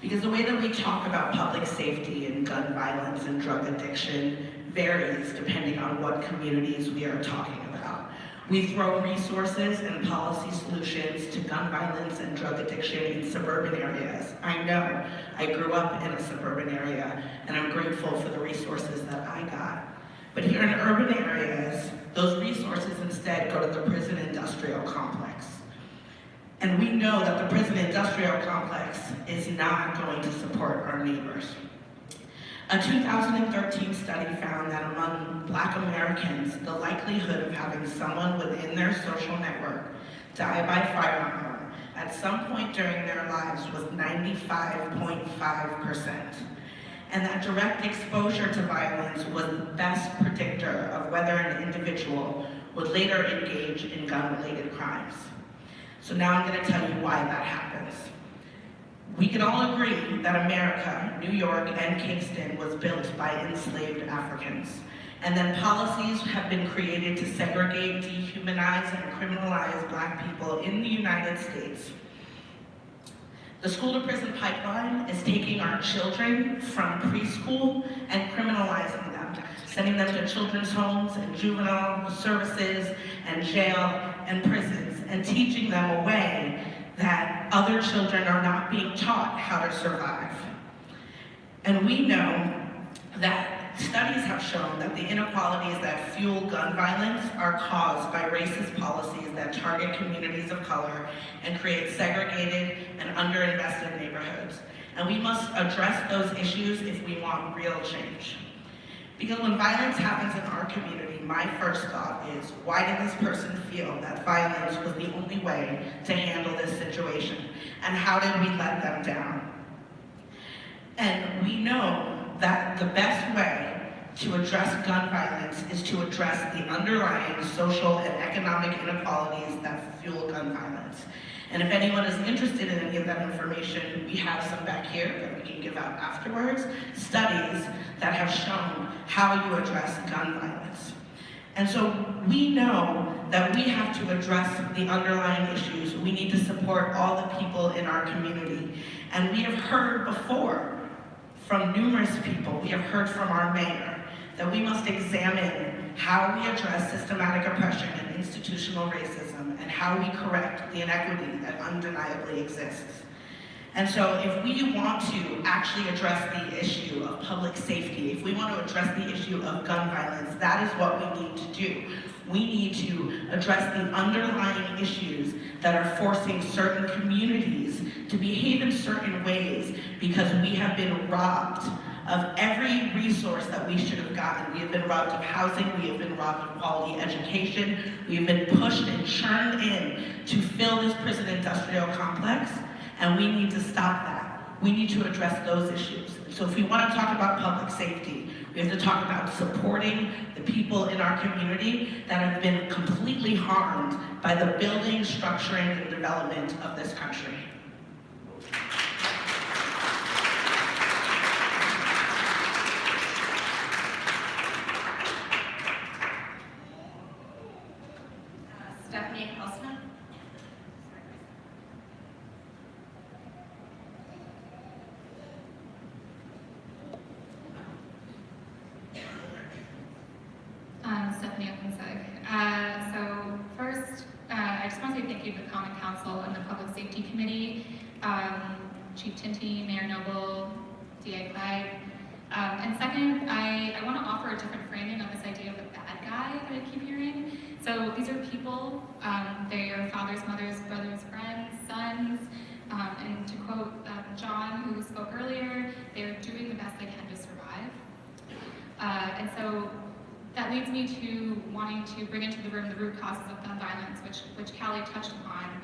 Because the way that we talk about public safety and gun violence and drug addiction varies depending on what communities we are talking about. We throw resources and policy solutions to gun violence and drug addiction in suburban areas. I know, I grew up in a suburban area, and I'm grateful for the resources that I got. But here in urban areas, those resources instead go to the prison industrial complex. And we know that the prison industrial complex is not going to support our neighbors. A 2013 study found that among Black Americans, the likelihood of having someone within their social network die by firearm at some point during their lives was 95.5%. And that direct exposure to violence was the best predictor of whether an individual would later engage in gun-related crimes. So now I'm going to tell you why that happens. We can all agree that America, New York, and Kingston was built by enslaved Africans. And then policies have been created to segregate, dehumanize, and criminalize Black people in the United States. The school-to-prison pipeline is taking our children from preschool and criminalizing them, sending them to children's homes and juvenile services and jail and prisons, and teaching them a way that other children are not being taught how to survive. And we know that studies have shown that the inequalities that fuel gun violence are caused by racist policies that target communities of color and create segregated and underinvested neighborhoods. And we must address those issues if we want real change. Because when violence happens in our community, my first thought is, why did this person feel that violence was the only way to handle this situation? And how did we let them down? And we know that the best way to address gun violence is to address the underlying social and economic inequalities that fuel gun violence. And if anyone is interested in any of that information, we have some back here that we can give out afterwards, studies that have shown how you address gun violence. And so we know that we have to address the underlying issues. We need to support all the people in our community. And we have heard before from numerous people, we have heard from our mayor, that we must examine how we address systematic oppression and institutional racism and how we correct the inequity that undeniably exists. And so if we want to actually address the issue of public safety, if we want to address the issue of gun violence, that is what we need to do. We need to address the underlying issues that are forcing certain communities to behave in certain ways because we have been robbed of every resource that we should have gotten. We have been robbed of housing, we have been robbed of quality education, we have been pushed and churned in to fill this prison industrial complex, And we need to stop that. We need to address those issues. So if we want to talk about public safety, we have to talk about supporting the people in our community that have been completely harmed by the building, structuring, and development of this country. Stephanie Helsman. Stephanie Opensig. So first, I just want to say thank you to the Common Council and the Public Safety Committee, Chief Tinti, Mayor Noble, DA Clegg. And second, I want to offer a different framing on this idea of the bad guy that I keep hearing. So these are people, they are fathers, mothers, brothers, friends, sons, and to quote John, who spoke earlier, they're doing the best they can to survive. And so that leads me to wanting to bring into the room the root causes of gun violence, which Callie touched upon.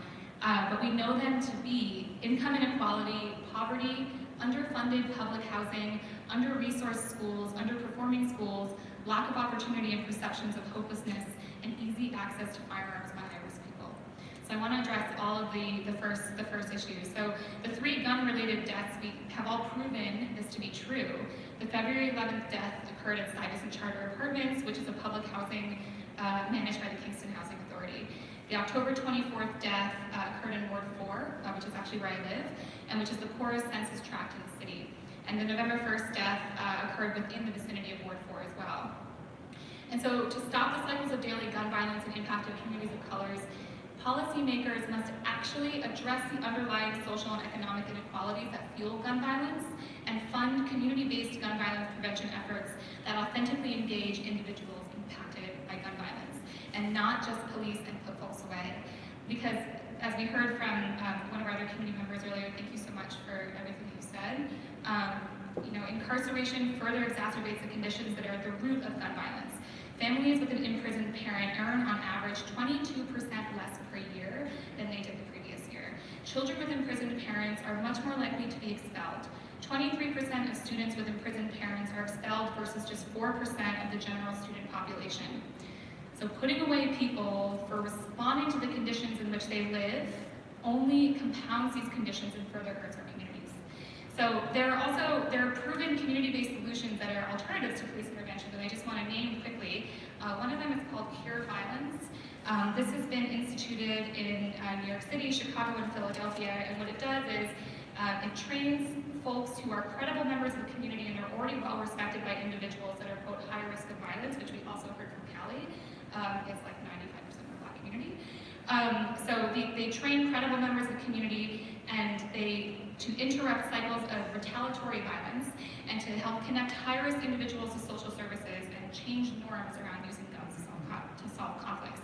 But we know them to be income inequality, poverty, underfunded public housing, under-resourced schools, underperforming schools, lack of opportunity and perceptions of hopelessness, and easy access to firearms by high-risk people. So I want to address all of the first issues. So the 3 gun-related deaths, we have all proven this to be true. The February 11th death occurred at Stuyvesant Charter Apartments, which is a public housing managed by the Kingston Housing Authority. The October 24th death occurred in Ward 4, which is actually where I live, and which is the poorest census tract in the city. And the November 1st death occurred within the vicinity of Ward 4 as well. And so to stop the cycles of daily gun violence and impact of communities of colors, policymakers must actually address the underlying social and economic inequalities that fuel gun violence and fund community-based gun violence prevention efforts that authentically engage individuals impacted by gun violence, and not just police and put folks away. Because as we heard from one of our other community members earlier, thank you so much for everything you said, incarceration further exacerbates the conditions that are at the root of gun violence. Families with an imprisoned parent earn on average 22% less per year than they did the previous year. Children with imprisoned parents are much more likely to be expelled. 23% of students with imprisoned parents are expelled versus just 4% of the general student population. So putting away people for responding to the conditions in which they live only compounds these conditions and further hurts our communities. So there are proven community-based solutions that are alternatives to police intervention that I just want to name quickly. One of them is called Cure Violence. This has been instituted in New York City, Chicago, and Philadelphia, and what it does is it trains folks who are credible members of the community and are already well respected by individuals that are, quote, high risk of violence, which we also heard from Callie. It's like 95% of the Black community. So they train credible members of the community and to interrupt cycles of retaliatory violence and to help connect high-risk individuals to social services and change norms around using guns to solve conflicts.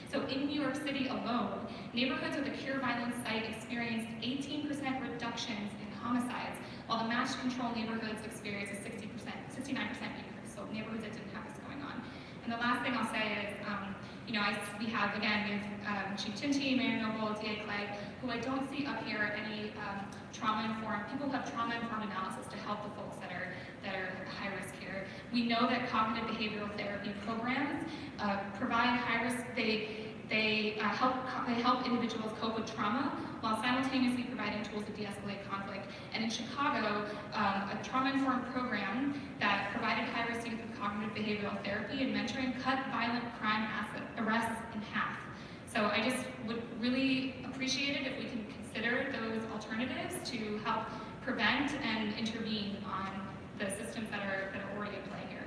So in New York City alone, neighborhoods with a Cure Violence site experienced 18% reductions in homicides, while the match control neighborhoods experienced a 69% increase. So neighborhoods that didn't have this going on. And the last thing I'll say is, we have Chief Tinti, Mayor Noble, DA Clegg, who I don't see up here any trauma-informed, people who have trauma-informed analysis to help the folks that are high risk here. We know that cognitive behavioral therapy programs provide high risk, they help individuals cope with trauma while simultaneously providing tools to de-escalate conflict. And in Chicago, a trauma-informed program that provided high-risk youth with cognitive behavioral therapy and mentoring cut violent crime arrests in half. So I just would really appreciate it if we can consider those alternatives to help prevent and intervene on the systems that are already at play here.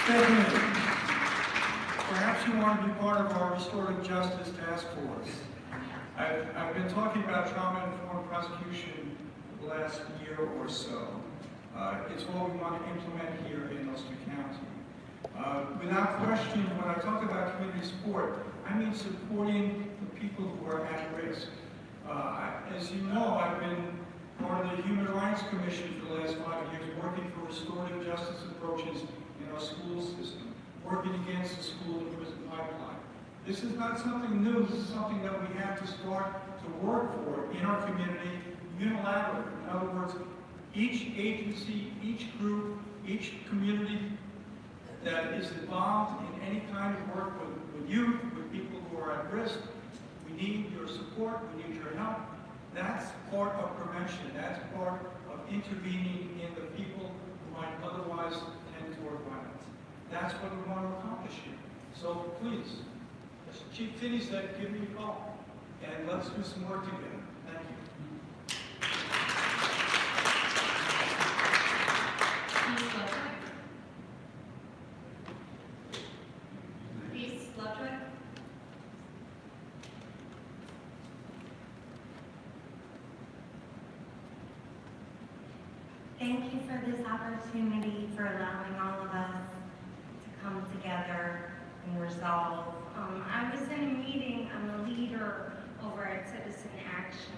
Stephanie, perhaps you want to be part of our restorative justice task force. I've been talking about trauma-informed prosecution the last year or so. It's what we want to implement here in Ulster County. Without question, when I talk about community support, I mean supporting the people who are at risk. As you know, I've been part of the Human Rights Commission for the last 5 years, working for restorative justice approaches in our school system, working against the school to prison pipeline. This is not something new. This is something that we have to start to work for in our community unilaterally. In other words, each agency, each group, each community that is involved in any kind of work with youth, with people who are at risk, we need your support, we need your help. That's part of prevention. That's part of intervening in the people who might otherwise tend toward violence. That's what we want to accomplish here. So please, as Chief Tinti said, give me a call, and let's do some work together. Thank you. Peace, Lovejoy. Thank you for this opportunity, for allowing all of us to come together and resolve. I was in a meeting, I'm a leader over at Citizen Action,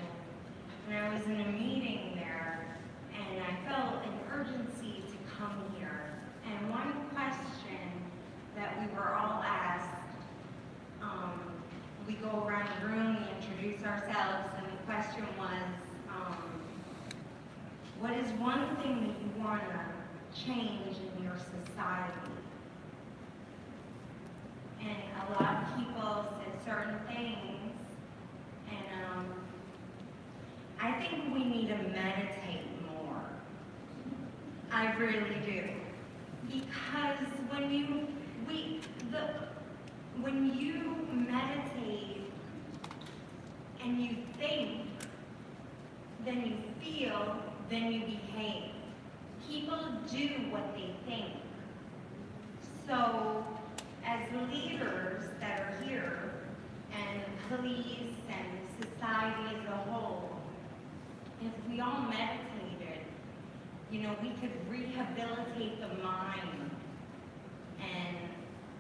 and I was in a meeting there, and I felt an urgency to come here. And one question that we were all asked, we go around the room, we introduce ourselves, and the question was, what is one thing that you want to change in your society? And a lot of people said certain things, and I think we need to meditate more. I really do. Because when you meditate and you think, then you feel, then you behave. People do what they think. So, as leaders that are here, and police and society as a whole, if we all meditated, we could rehabilitate the mind. And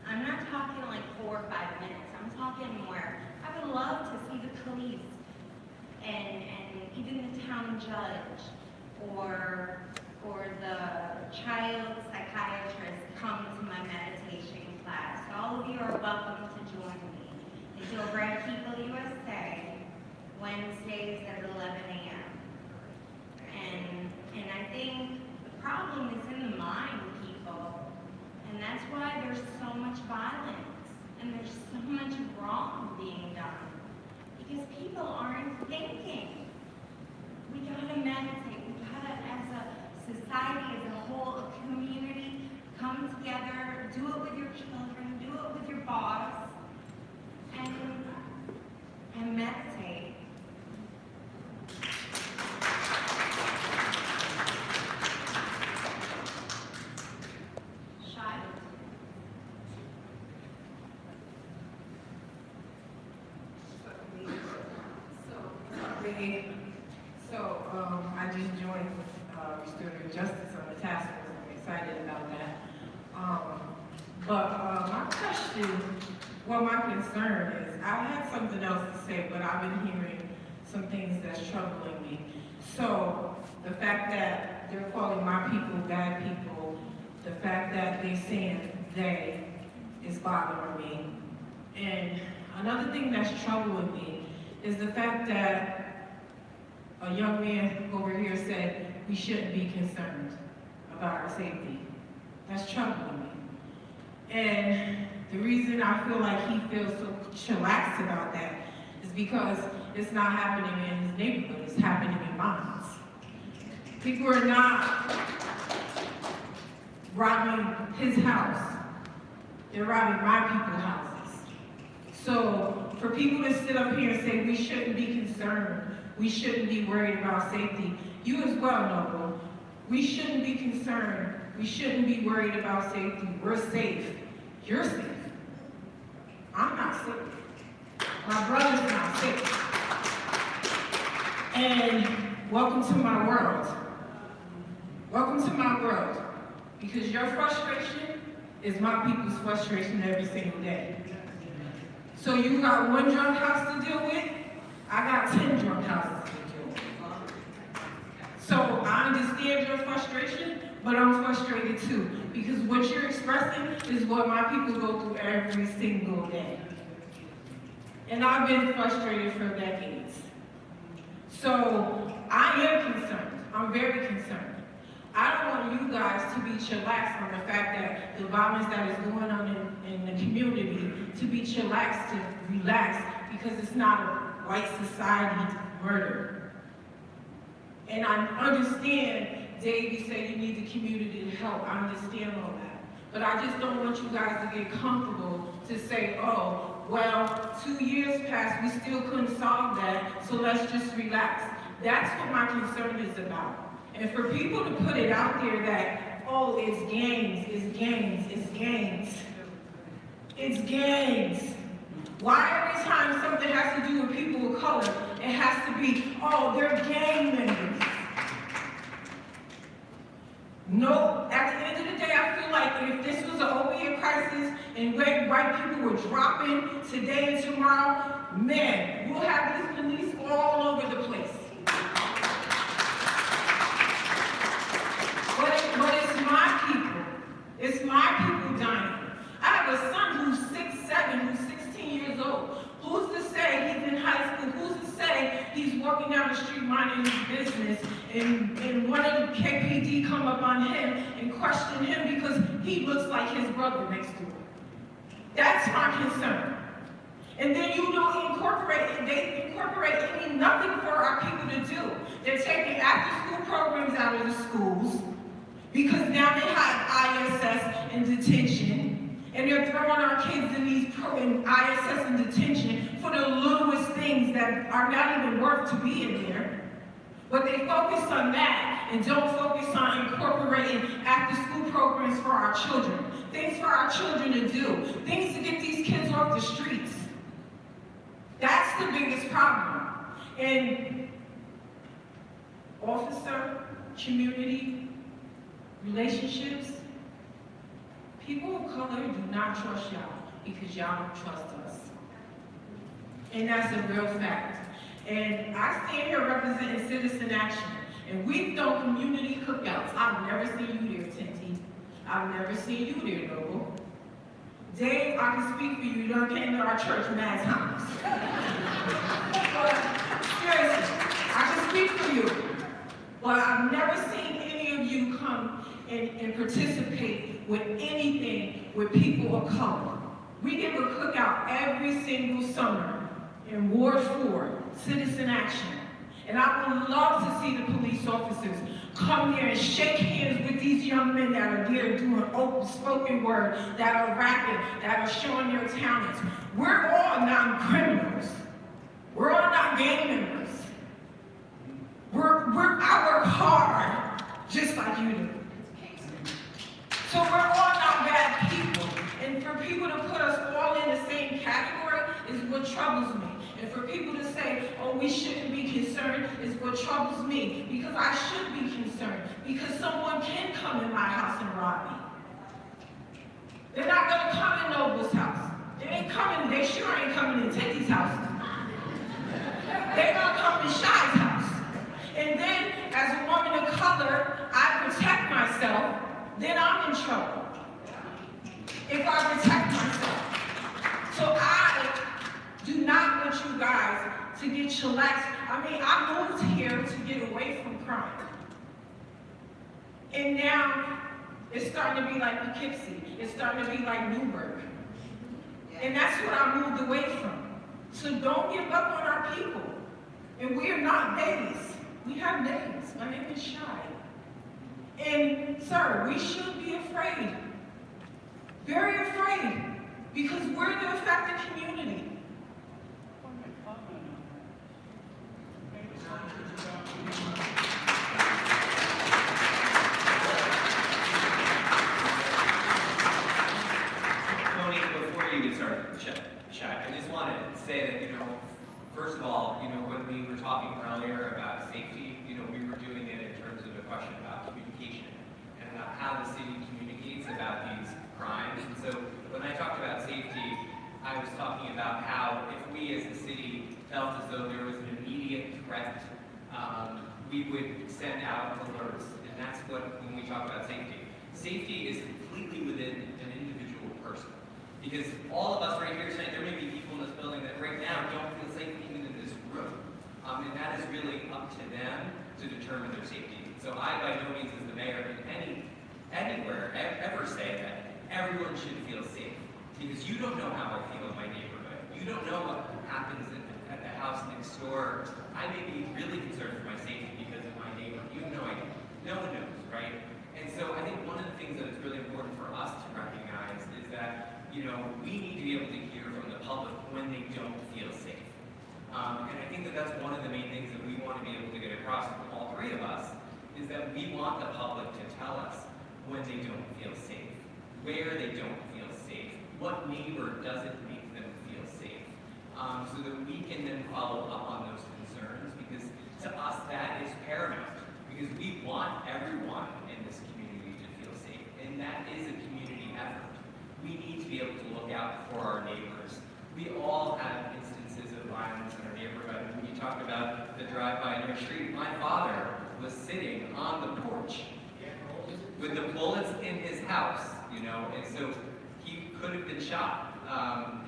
I'm not talking like 4 or 5 minutes. I'm talking more. I would love to see the police and even the town judge or the child psychiatrist come to my meditation class. All of you are welcome to join me. It's over at People USA, Wednesdays at 11 a.m. And I think the problem is in the mind, people. And that's why there's so much violence and there's so much wrong being done. Because people aren't thinking. We gotta meditate. We gotta, as a society, as a whole, a community, come together, do it with your children, do it with your boss, and meditate. Shy? I just joined restorative justice on the task force. I'm excited about that. My question, my concern is, I had something else to say, but I've been hearing some things that's troubling me. So the fact that they're calling my people bad people, the fact that they're saying they is bothering me. And another thing that's troubling me is the fact that a young man over here said we shouldn't be concerned about our safety. That's troubling me. And the reason I feel like he feels so chillaxed about that is because it's not happening in his neighborhood, it's happening in mine. People are not robbing his house, they're robbing my people's houses. So for people to sit up here and say we shouldn't be concerned, we shouldn't be worried about safety, you as well, Noble, we shouldn't be concerned, we shouldn't be worried about safety, we're safe. You're safe. I'm not safe. My brother's not safe. And welcome to my world. Welcome to my world. Because your frustration is my people's frustration every single day. So you got one drunk house to deal with, I got 10 drunk houses to deal with. So I understand your frustration, but I'm frustrated too. Because what you're expressing is what my people go through every single day. And I've been frustrated for decades. So I am concerned. I'm very concerned. I don't want you guys to be chillaxed on the fact that the violence that is going on in the community, to be chillaxed, to relax, because it's not a white society murder. And I understand, Dave, you say you need the community to help. I understand all that. But I just don't want you guys to get comfortable to say, oh, well, 2 years passed, we still couldn't solve that, so let's just relax. That's what my concern is about. And for people to put it out there that, oh, it's games, it's games, it's games. It's games. Why every time something has to do with people of color, it has to be, oh, they're gang members? No, at the end of the day, I feel like if this was an opioid crisis and white people were dropping today and tomorrow, man, we'll have these police all over the place. But it's my people. It's my people dying. I have a son who's 6'7", who's 16 years old. Who's to say he's in high school? Who's to say he's walking down the street minding his business and one of the KPD come up on him and question him because he looks like his brother next door? That's my concern. And then you don't incorporate, they incorporate nothing for our people to do. They're taking after-school programs out of the schools because now they have ISS in detention, and they're throwing our kids in these in ISS in detention for the littlest things that are not even worth to be in there. But they focus on that and don't focus on incorporating after-school programs for our children. Things for our children to do. Things to get these kids off the streets. That's the biggest problem. And officer, community, relationships, people of color do not trust y'all because y'all don't trust us. And that's a real fact. And I stand here representing Citizen Action. And we've done community cookouts. I've never seen you there, Tinti. I've never seen you there, Noble. Dave, I can speak for you. You done came to our church mad times. But seriously, I can speak for you. But I've never seen any of you come and participate with anything with people of color. We give a cookout every single summer in Ward 4, Citizen Action. And I would love to see the police officers come there and shake hands with these young men that are there doing open spoken word, that are rapping, that are showing their talents. We're all non-criminals. We're all not gang members. I work hard, just like you do. So we're all not bad people. And for people to put us all in the same category is what troubles me. And for people to say, oh, we shouldn't be concerned is what troubles me. Because I should be concerned. Because someone can come in my house and rob me. They're not going to come in Noble's house. They sure ain't coming in Tinti's house. They're going to come in Shy's house. And then, as a woman of color, I protect myself, then I'm in trouble. If I protect myself. So I do not want you guys to get chillaxed. I mean, I moved here to get away from crime. And now, it's starting to be like Poughkeepsie. It's starting to be like Newburgh. And that's what I moved away from. So don't give up on our people. And we are not babies. We have names. My name is Shy. And, sir, we should be afraid. Very afraid. Because we're the affected community. Tony, before you get started, Chuck, I just want to say that, first of all, when we were talking earlier about safety, we were doing it in terms of a question about communication and about how the city communicates about these crimes. And so when I talked about safety, I was talking about how if we as a city felt as though there was an immediate threat, we would send out alerts. And that's what, when we talk about safety. Safety is completely within an individual person. Because all of us right here tonight, there may be people in this building that that right now don't feel safe even in this room. And that is really up to them to determine their safety. So I, by no means, as the mayor, can anywhere ever say that everyone should feel safe. Because you don't know how I feel in my neighborhood. You don't know what happens at the house next door. I may be really concerned for my safety because of my neighbor. You have no idea. No one knows, right? And so I think one of the things that is really important for us to recognize is that, you know, we need to be able to hear from the public when they don't feel safe. And I think that that's one of the main things that we want to be able to get across from all three of us, is that we want the public to tell us when they don't feel safe, where they don't feel safe, what neighbor doesn't make them feel safe, so that we can then follow up on those concerns, because to us that is paramount, because we want everyone in this community to feel safe, and that is a community effort. We need to be able to look out for our neighbors. We all have instances of violence in our neighborhood. When you talk about the drive-by in our street, my father was sitting on the porch with the bullets in his house, you know, and so he could have been shot.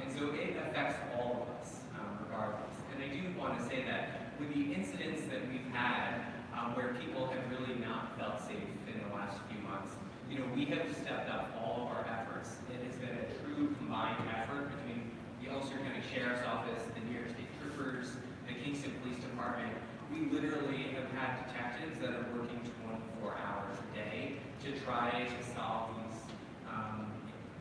And so it affects all of us, regardless. And I do want to say that with the incidents that we've had, where people have really not felt safe in the last few months, you know, we have stepped up all of our efforts. It has been a true combined effort between the Ulster County Sheriff's Office, the New York State Troopers, the Kingston Police Department. We literally have had detectives that are working 24 hours a day to try to solve these,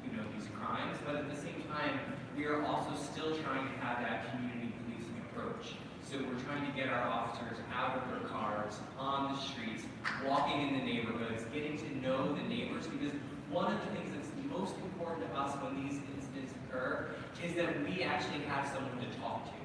you know, these crimes. But at the same time, we are also still trying to have that community policing approach. So we're trying to get our officers out of their cars, on the streets, walking in the neighborhoods, getting to know the neighbors, because one of the things that's most important to us when these incidents occur is that we actually have someone to talk to.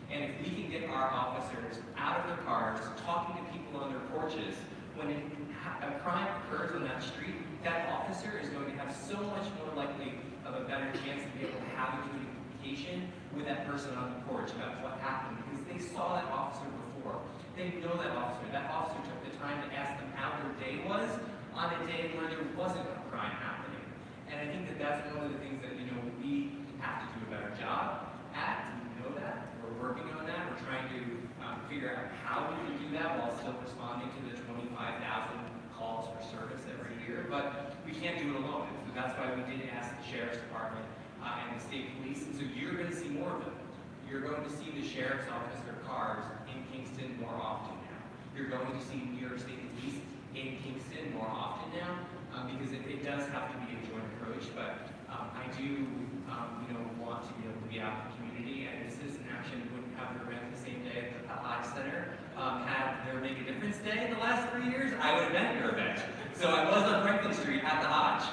And if we can get our officers out of their cars, talking to people on their porches, when a crime occurs on that street, that officer is going to have so much more likely of a better chance to be able to have a communication with that person on the porch about what happened, because they saw that officer before. They know that officer. That officer took the time to ask them how their day was on a day where there wasn't a crime happening. And I think that that's one of the things that, you know, we have to do a better job at. We know that. We're working on that. We're trying to figure out how we can do that while still responding to the 25,000 calls for service every year. But we can't do it alone. So that's why we did ask the Sheriff's Department and the state police. And so you're going to see more of them. You're going to see the Sheriff's Office, their cars in Kingston more often now. You're going to see New York State Police in Kingston more often now, because it does have to be a joint approach. But I do, you know, want to be able to be out in the community, and Citizen Action wouldn't have their event the same day at the Hodge Center. Had their Make a Difference Day in the last 3 years, I would have been at your event. So I was on Franklin Street at the Hodge.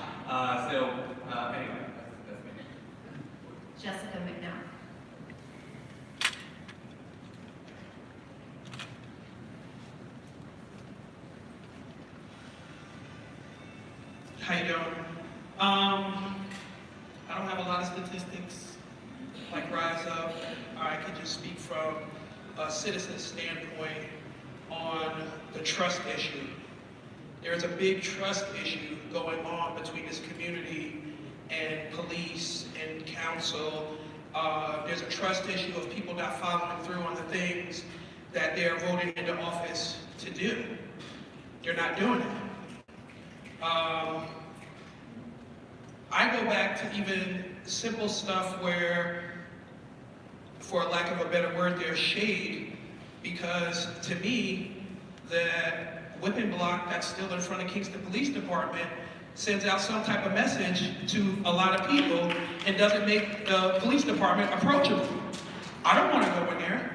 Anyway, that's me. Jessica McNabb. How you doing? I don't have a lot of statistics like Rise Up. I can just speak from a citizen standpoint on the trust issue. There's a big trust issue going on between this community and police and council. There's a trust issue of people not following through on the things that they're voted into office to do. They're not doing it. I go back to even simple stuff where, for lack of a better word, there's shade, because to me, the whipping block that's still in front of Kingston Police Department sends out some type of message to a lot of people and doesn't make the police department approachable. I don't want to go in there.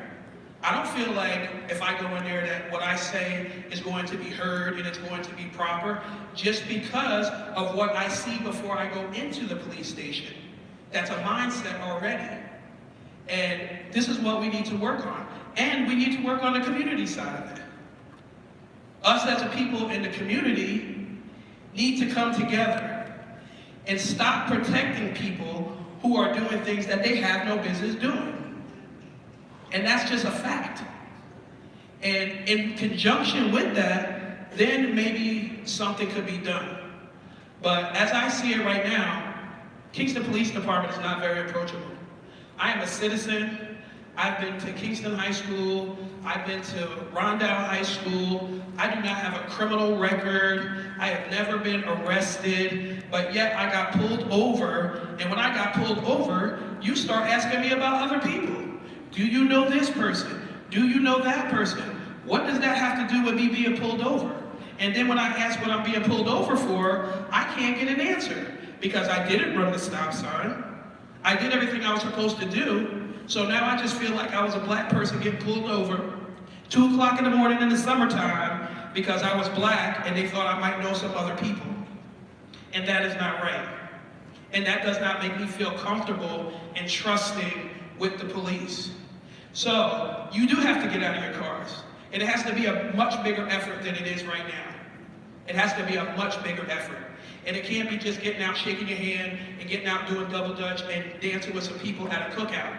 I don't feel like if I go in there that what I say is going to be heard and it's going to be proper, just because of what I see before I go into the police station. That's a mindset already. And this is what we need to work on. And we need to work on the community side of it. Us as a people in the community need to come together and stop protecting people who are doing things that they have no business doing. And that's just a fact. And in conjunction with that, then maybe something could be done. But as I see it right now, Kingston Police Department is not very approachable. I am a citizen I've been to Kingston High School, I've been to Rondout High School, I do not have a criminal record, I have never been arrested, but yet I got pulled over, and when I got pulled over, you start asking me about other people. Do you know this person? Do you know that person? What does that have to do with me being pulled over? And then when I ask what I'm being pulled over for, I can't get an answer because I didn't run the stop sign. I did everything I was supposed to do. So now I just feel like I was a black person getting pulled over 2 o'clock in the morning in the summertime because I was black and they thought I might know some other people. And that is not right. And that does not make me feel comfortable and trusting with the police. So you do have to get out of your cars. And it has to be a much bigger effort than it is right now. It has to be a much bigger effort. And it can't be just getting out, shaking your hand, and getting out doing double dutch and dancing with some people at a cookout.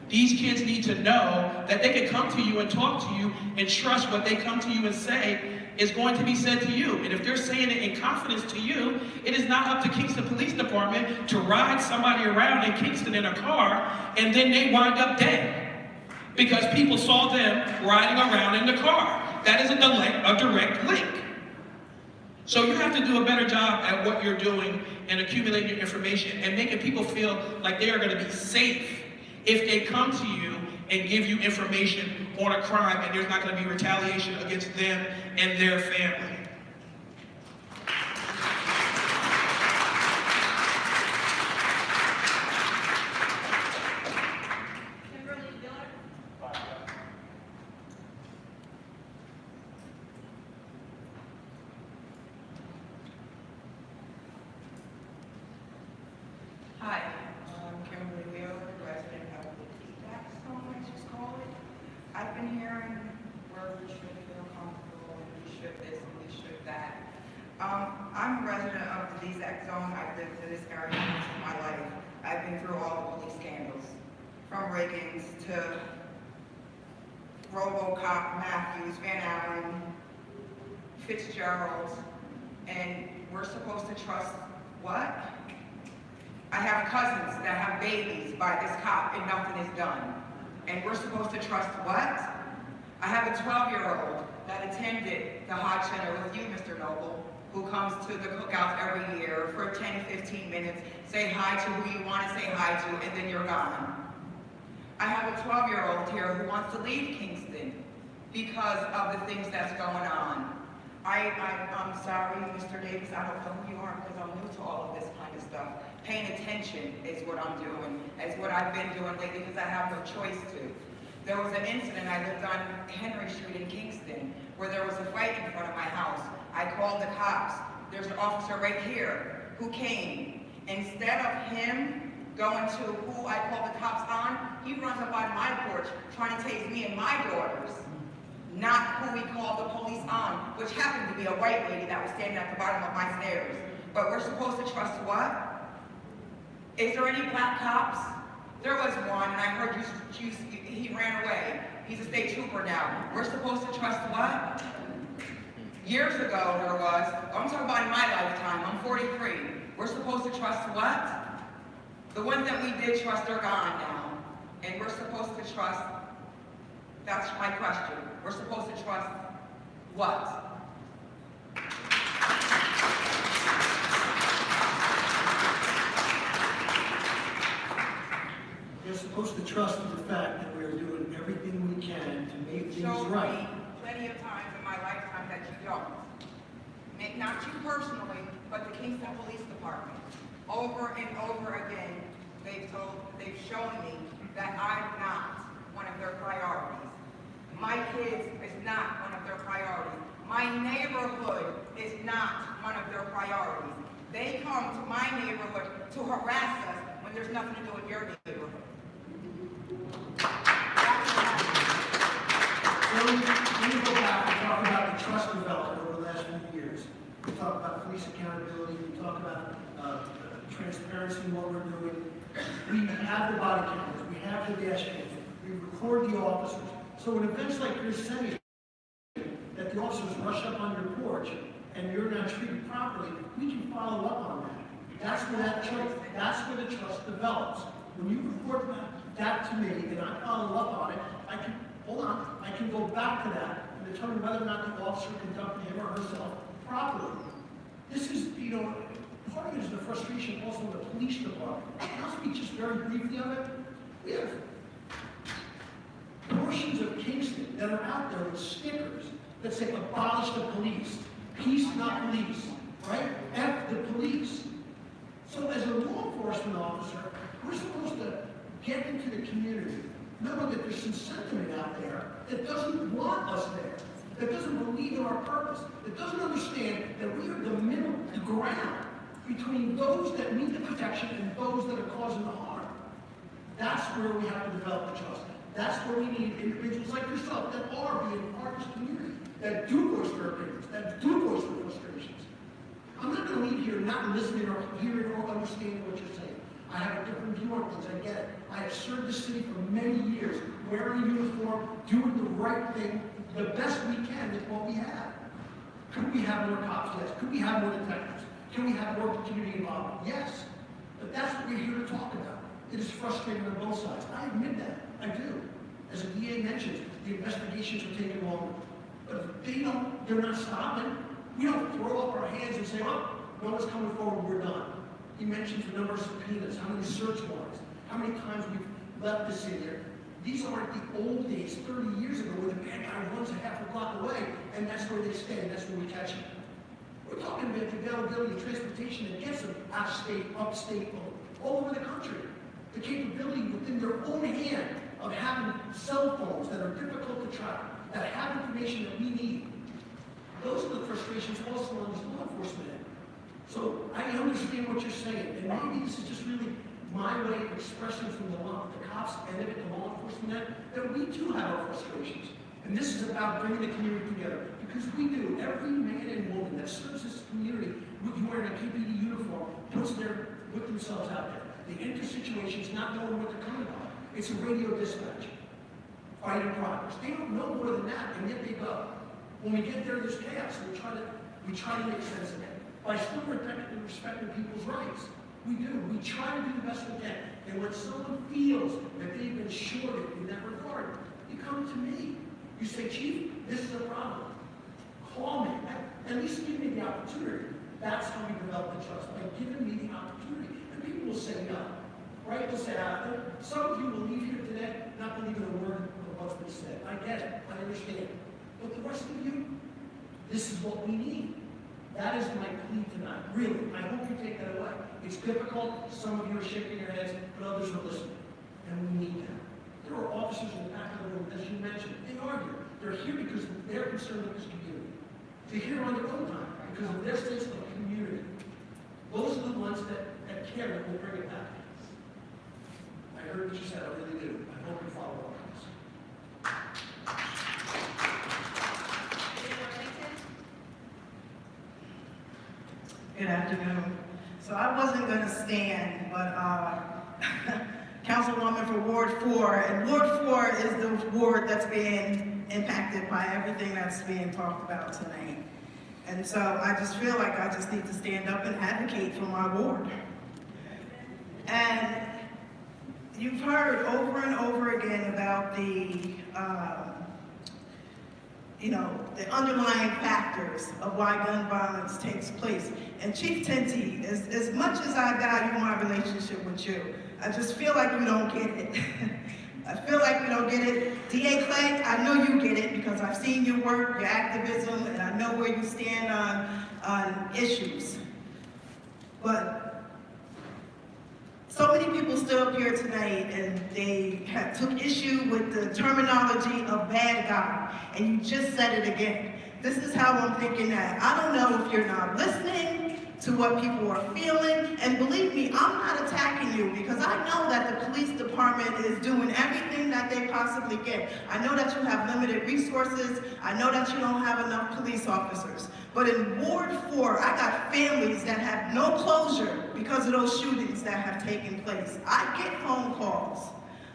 These kids need to know that they can come to you and talk to you and trust what they come to you and say is going to be said to you. And if they're saying it in confidence to you, it is not up to Kingston Police Department to ride somebody around in Kingston in a car and then they wind up dead because people saw them riding around in the car. That is a direct link. So you have to do a better job at what you're doing and accumulating your information and making people feel like they are going to be safe if they come to you and give you information on a crime and there's not going to be retaliation against them and their family. Hi, I'm Kimberly Wheeler, resident of the T-Tax home, let's just call it. I've been hearing where we should feel comfortable, and we should this, and we should that. I'm a resident of the DZAC zone. I've lived in this area most of my life. I've been through all the police scandals, from Reagan's to RoboCop, Matthews, Van Allen, Fitzgerald, and we're supposed to trust what? I have cousins that have babies by this cop and nothing is done. And we're supposed to trust what? I have a 12-year-old that attended the Hodge Center with you, Mr. Noble, who comes to the cookouts every year for 10, 15 minutes, say hi to who you want to say hi to, and then you're gone. I have a 12-year-old here who wants to leave Kingston because of the things that's going on. I'm sorry, Mr. Davis, I don't know who you are because I'm new to all of this kind of stuff. Paying attention is what I'm doing, is what I've been doing lately because I have no choice to. There was an incident, I lived on Henry Street in Kingston, where there was a fight in front of my house. I called the cops. There's an officer right here who came. Instead of him going to who I called the cops on, he runs up on my porch trying to tase me and my daughters. Not who we called the police on, which happened to be a white lady that was standing at the bottom of my stairs. But we're supposed to trust what? Is there any black cops? There was one, and I heard he ran away. He's a state trooper now. We're supposed to trust what? Years ago there was, I'm talking about in my lifetime, I'm 43. We're supposed to trust what? The ones that we did trust are gone now. And we're supposed to trust, that's my question. We're supposed to trust what? You're supposed to trust in the fact that we are doing everything we can to make things Show right. me plenty of times in my lifetime that you don't. Not you personally, but the Kingston Police Department. Over and over again, they've shown me that I'm not one of their priorities. My kids is not one of their priorities. My neighborhood is not one of their priorities. They come to my neighborhood to harass us when there's nothing to do with your neighborhood. So, when you go back and talk about the trust development over the last few years, we talk about police accountability, we talk about transparency in what we're doing. We have the body cameras, we have the dash cams, we record the officers. So when events like you're saying that the officers rush up on your porch and you're not treated properly, we can follow up on that. That's where the trust develops. When you report that to me, and I follow up on it, I can go back to that and determine whether or not the officer conducted him or herself properly. This is, part of it is the frustration also of the police department. I'll speak just very briefly of it. We have portions of Kingston that are out there with stickers that say abolish the police, peace not police, right? F the police. So as a law enforcement officer, we're supposed to get into the community, know that there's some sentiment out there that doesn't want us there, that doesn't believe in our purpose, that doesn't understand that we are the middle ground between those that need the protection and those that are causing the harm. That's where we have to develop the trust. That's where we need individuals like yourself that are being part of this community, that do voice their opinions, that do voice their frustrations. I'm not going to leave here not listening or hearing or understanding what you're saying. I have a different view on things. I get it. I have served this city for many years, wearing a uniform, doing the right thing, the best we can with what we have. Could we have more cops? Yes. Could we have more detectives? Can we have more community involvement? Yes. But that's what we're here to talk about. It is frustrating on both sides. I admit that. I do. As the DA mentioned, the investigations are taking longer. But if they're not stopping. We don't throw up our hands and say, oh, no one's coming forward, we're done. He mentions the number of subpoenas, how many search warrants, how many times we've left the city here. These aren't the old days, 30 years ago, where the bad guy runs a half a block away, and that's where they stay, and that's where we catch them. We're talking about the availability of transportation that gets them out of state, upstate, all over the country. The capability within their own hand of having cell phones that are difficult to track, that have information that we need. Those are the frustrations also on this law enforcement end. So I understand what you're saying, and maybe this is just really my way of expressing from the cops end of it, the law enforcement end, that we too have our frustrations. And this is about bringing the community together, because we do. Every man and woman that serves this community wearing a KPD uniform put themselves out there. They enter situations not knowing what they're coming on. It's a radio dispatch. Fight in progress. They don't know more than that, and yet they go. When we get there, there's chaos, and we try to make sense of it. By still respecting people's rights. We do. We try to do the best we can. And when someone feels that they've been shorted in that regard, you come to me. You say, Chief, this is a problem. Call me. At least give me the opportunity. That's how we develop the trust, by giving me the opportunity. And people will say no. Right? They'll say, some of you will leave here today not believing a word of what's been said. I get it. I understand. But the rest of you, this is what we need. That is my plea tonight. Really. I hope you take that away. It's difficult. Some of you are shaking your heads, but others are listening. And we need them. There are officers in the back of the room, as you mentioned. They are here. They're here because they're concerned with this community. They're here on their own time because of their sense of community. Those are the ones that care that will bring it back. I heard what you said. I really do. I hope you follow up on this. Good afternoon. So I wasn't going to stand, but Councilwoman for Ward 4, and Ward 4 is the ward that's being impacted by everything that's being talked about tonight. And so I just feel like I just need to stand up and advocate for my ward. And you've heard over and over again about the the underlying factors of why gun violence takes place. And Chief Tinti, as much as I value my relationship with you, I just feel like we don't get it. I feel like we don't get it. DA Clegg, I know you get it because I've seen your work, your activism, and I know where you stand on issues. But so many people stood up here tonight and they took issue with the terminology of bad guy, and you just said it again. This is how I'm thinking that. I don't know if you're not listening to what people are feeling, and believe me, I'm not attacking you because I know that the police department is doing everything that they possibly can. I know that you have limited resources. I know that you don't have enough police officers. But in Ward 4, I got families that have no closure because of those shootings that have taken place. I get phone calls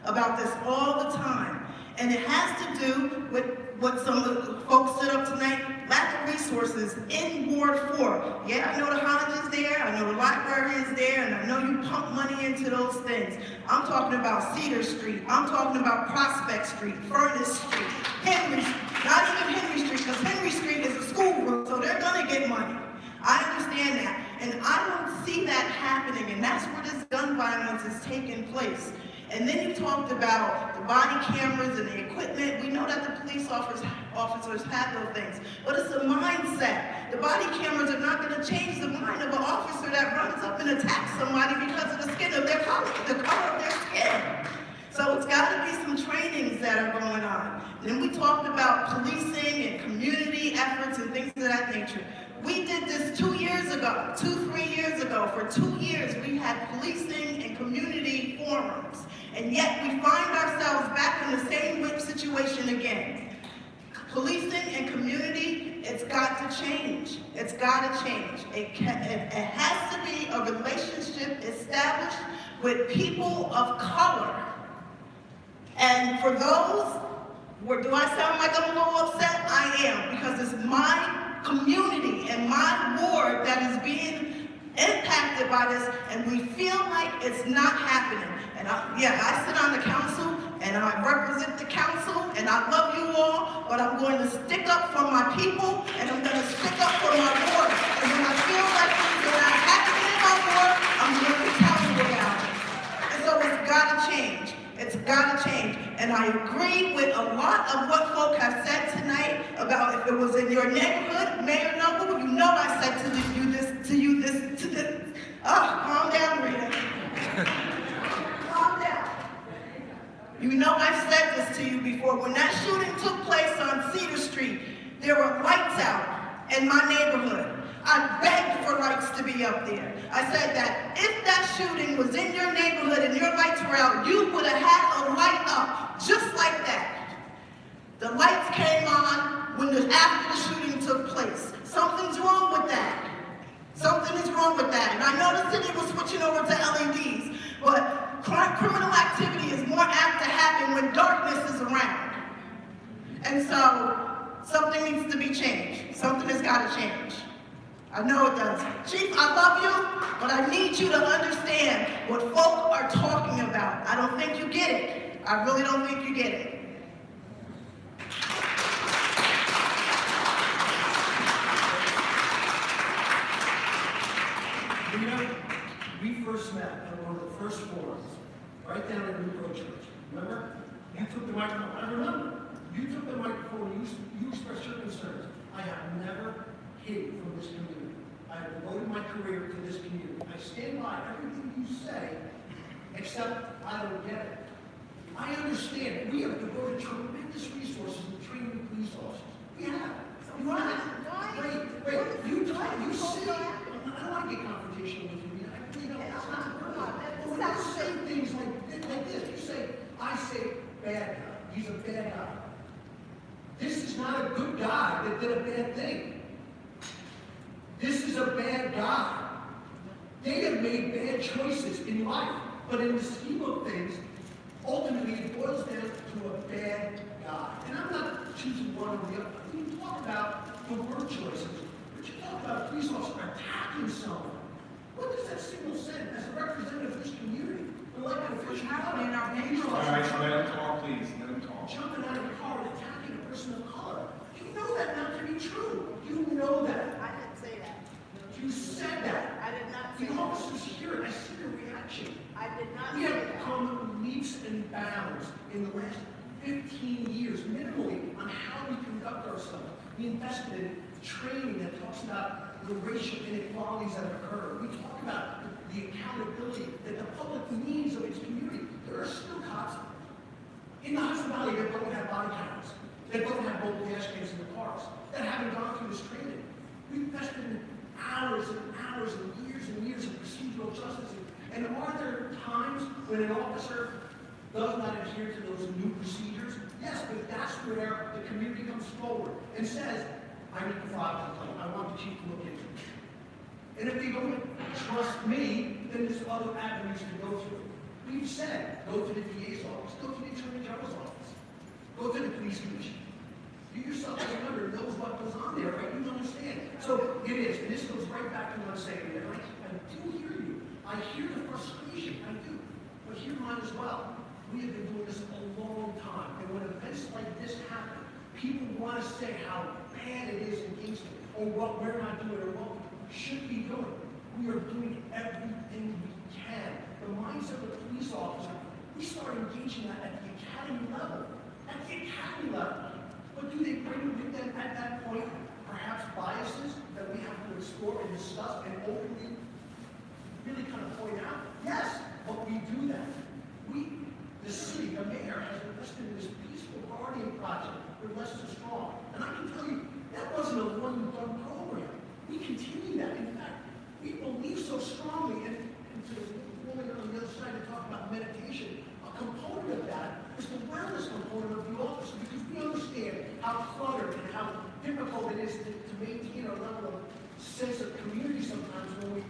about this all the time. And it has to do with what some of the folks stood up tonight, lack of resources in Ward 4. Yeah, I know the college is there, I know the library is there, and I know you pump money into those things. I'm talking about Cedar Street, I'm talking about Prospect Street, Furnace Street, Henry Street, not even Henry Street, because Henry Street is a school room, so they're gonna get money. I understand that, and I don't see that happening, and that's where this gun violence is taking place. And then you talked about the body cameras and the equipment. We know that the police officers have those things, but it's a mindset. The body cameras are not going to change the mind of an officer that runs up and attacks somebody because of the skin of their color, the color of their skin. So it's got to be some trainings that are going on. Then we talked about policing and community efforts and things of that nature. We did this 3 years ago. For 2 years, we had policing and community forums. And yet we find ourselves back in the same situation again. Policing and community, it's got to change. It's got to change. It has to be a relationship established with people of color. And for those, do I sound like I'm a little upset? I am, because it's my community and my ward that is being impacted by this, and we feel like it's not happening. And I sit on the council, and I represent the council, and I love you all, but I'm going to stick up for my people, and I'm going to stick up for my ward. And when I feel like things are not happening in my ward, I'm going to tell you about it. And so it's got to change. It's got to change. And I agree with a lot of what folk have said tonight about if it was in your neighborhood, Mayor Noble, you know I said to this. Oh, calm down, Rita. Calm down. You know I've said this to you before. When that shooting took place on Cedar Street, there were lights out in my neighborhood. I begged for lights to be up there. I said that if that shooting was in your neighborhood and your lights were out, you would have had a light up, just like that. The lights came on after the shooting took place. Something's wrong with that. Something is wrong with that. And I know the city was switching over to LEDs, but criminal activity is more apt to happen when darkness is around. And so, something needs to be changed. Something has got to change. I know it does. Chief, I love you, but I need you to understand what folk are talking about. I don't think you get it. I really don't think you get it. We first met at one of the first forums, right down at Newport Church. Remember? You took the microphone. I remember. You took the microphone. You expressed your concerns. I have never hid from this community. I have devoted my career to this community. I stand by everything you say, except I don't get it. I understand. We have devoted tremendous resources in training police officers. We have. You have. Wait. You see. I don't want to get confrontational with you. I really don't. That's not the purpose. But when you say things like this, I say, bad guy. He's a bad guy. This is not a good guy that did a bad thing. This is a bad guy. They have made bad choices in life, but in the scheme of things, ultimately it boils down to a bad guy. And I'm not choosing one or the other. We can talk about the word choices, but you talk about a police officer attacking someone. What does that signal send as a representative of this community? Elected official happening in our neighborhood. All right, let him talk, please. Let him talk. Jumping out of a car and attacking a person of color. You know that not to be true. You know that. I didn't say that. You said that. I did not say The that. officers hear it. I see your reaction. I did not We say have that. come leaps and bounds in the last 15 years, minimally, on how we conduct ourselves. We invested in training that talks about the racial inequalities that have occurred. We talk about the accountability that the public needs of its community. There are still cops in the Hudson Valley that don't have body cameras, that don't have mobile gas cans in the cars, that haven't gone through this training. We've invested in hours and hours and years of procedural justice. And are there times when an officer does not adhere to those new procedures? Yes, but that's where the community comes forward and says, I need to file a complaint. I want the chief to look into it. And if they don't trust me, then there's other avenues to go through. We've said, go to the DA's office, go to the Attorney General's office, go to the police commission. You yourself as a member knows what goes on there, right? You understand. So it is, and this goes right back to what I'm saying, and I do hear you. I hear the frustration, I do. But hear mine as well. We have been doing this a long time, and when events like this happen, people want to say how bad it is in Kingston, or what we're not doing, or what we should be doing. We are doing everything we can. The mindset of the police officer, we start engaging that at the academy level. At the academy level. But do they bring with them at that point perhaps biases that we have to explore and discuss and openly really kind of point out? Yes, but we do that. The city, the mayor, has invested in this peaceful guardian project with Leicester Strong. And I can tell you, that wasn't a one-and-done program. We continue that. In fact, we believe so strongly, and to the woman on the other side to talk about meditation, a component of that is the wellness component of the office, because we understand how cluttered and how difficult it is to maintain a level of sense of community sometimes when we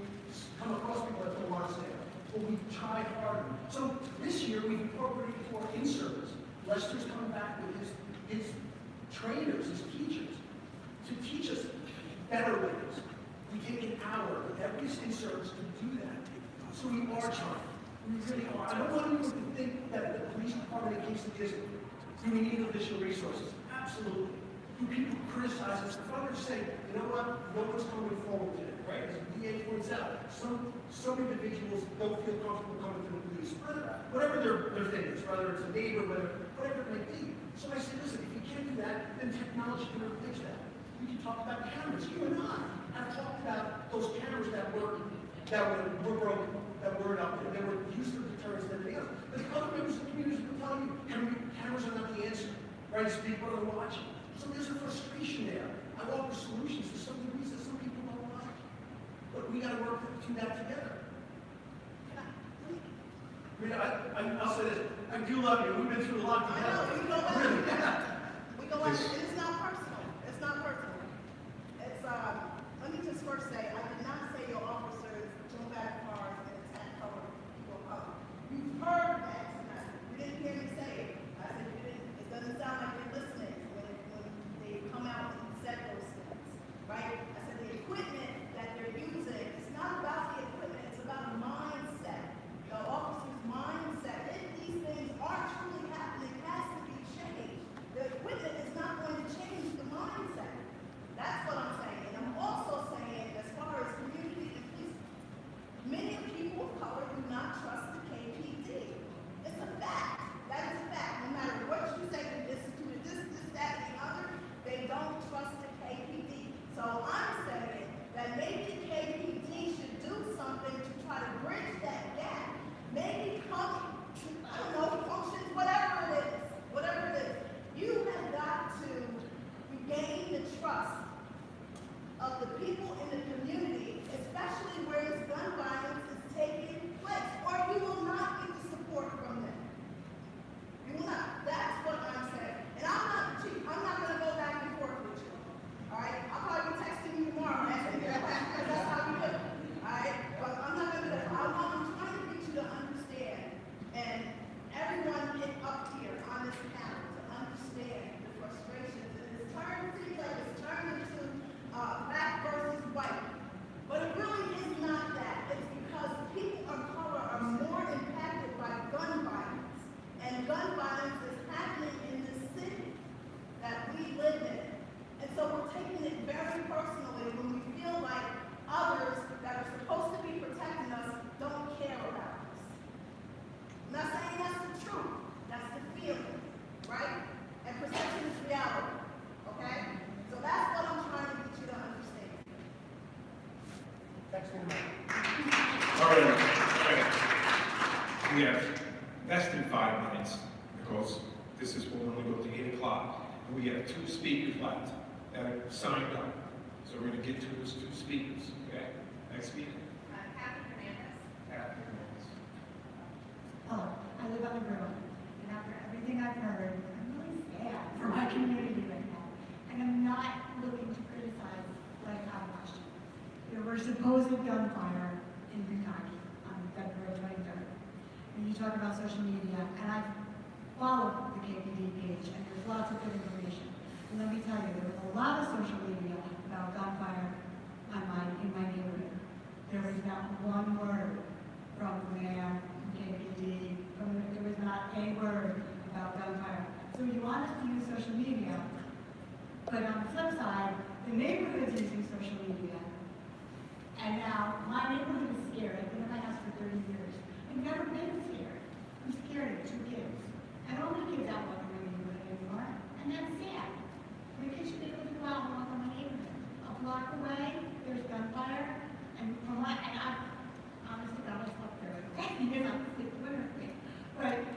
come across people that don't want to stay. But we try harder. So this year we've incorporated 4 in-service. Lester's coming back with his trainers, his teachers, to teach us better ways. We take an hour with every in-service to do that. So we are trying. We really are. I don't want anyone to think that the police department in Kingston isn't. Do we need additional resources? Absolutely. Do people criticize us? If others say, you know what, no one's coming forward today, right? As the DA points out, some individuals don't feel comfortable coming to the police, whatever their thing is, whether it's a neighbor, whatever it may be. So I say, listen, if you can't do that, then technology can replace that. We can talk about cameras. You and I have talked about those cameras that were broken, that weren't up there. They were used for deterrence and everything else. But other members of the community will tell you, cameras are not the answer, right? It's people are watching. So there's a frustration there. I offer solutions to some of the reasons some people don't like. But we got to work through that together. I'll say this. I do love you. We've been through a lot together. I know, you know what? Really, yeah. We go back, it's not personal. It's not personal. It's, let me just first say, I did not say your officers jump out of cars and attack color people of color. You've heard that tonight. You didn't hear me say it. I said you didn't. It doesn't sound like you're listening when they come out and said those things, right? I said the equipment that they're using, it's not about the equipment, it's about mindset. The officer's mindset. If these things are truly happening, it has to be changed. The equipment is not going to change the mindset. That's what I'm saying. And I'm also saying, as far as community and police, many people of color do not trust the KPD. It's a fact. That is a fact. No matter what you say, this, that, and the other, they don't trust the KPD. So I'm saying that maybe the KPD should do something to try to bridge that gap. Maybe come, I don't know, functions, whatever it is. You have got to regain the trust of the people in the community, especially where this gun violence is taking place, or you will not get the support from them. You will not. That's what I'm saying. And I'm not going to go back and forth with you. All right? I'll probably be texting you tomorrow, asking you because that's how we do it. All right? But I'm not going to do that. I'm trying to get you to understand, and everyone get up here on this panel to understand the frustrations. And it's seems like it's turned into black versus white. But it really is not that. It's because people of color are more impacted by gun violence. And gun violence is happening in the city that we live in. And so we're taking it very personally when we feel like others that are supposed to be protecting us don't care about us. I'm not saying that's the truth. That's the feeling, right? And perception is reality, okay? So that's what I'm trying to get you to understand. All right. We have less than 5 minutes because this is when we go to 8 o'clock. And we have 2 speakers left that are signed up. So we're going to get to those 2 speakers, okay? Next speaker. Kathy Hernandez. Hello, I live on the river, and after everything I've heard, I'm really sad for my community right now. And I'm not looking to criticize, but I have a question. There were supposed gunfire in Kentucky on February 23rd. And you talk about social media, and I follow the KPD page, and there's lots of good information. Let me tell you, there was a lot of social media about gunfire in my neighborhood. There was not one word from the mayor, from KPD, there was not a word about gunfire. So you want us to use social media, but on the flip side, the neighborhood's using social media. And now my neighborhood is scared. I've been in my house for 30 years. I've never been scared. I'm scared of 2 kids. I don't have kids out walking my neighborhood anymore, and that's sad. My kids should be able to go out and walk on my neighborhood. A block away, there's gunfire, and I honestly got I slept there. Because I'm sick winter thing. But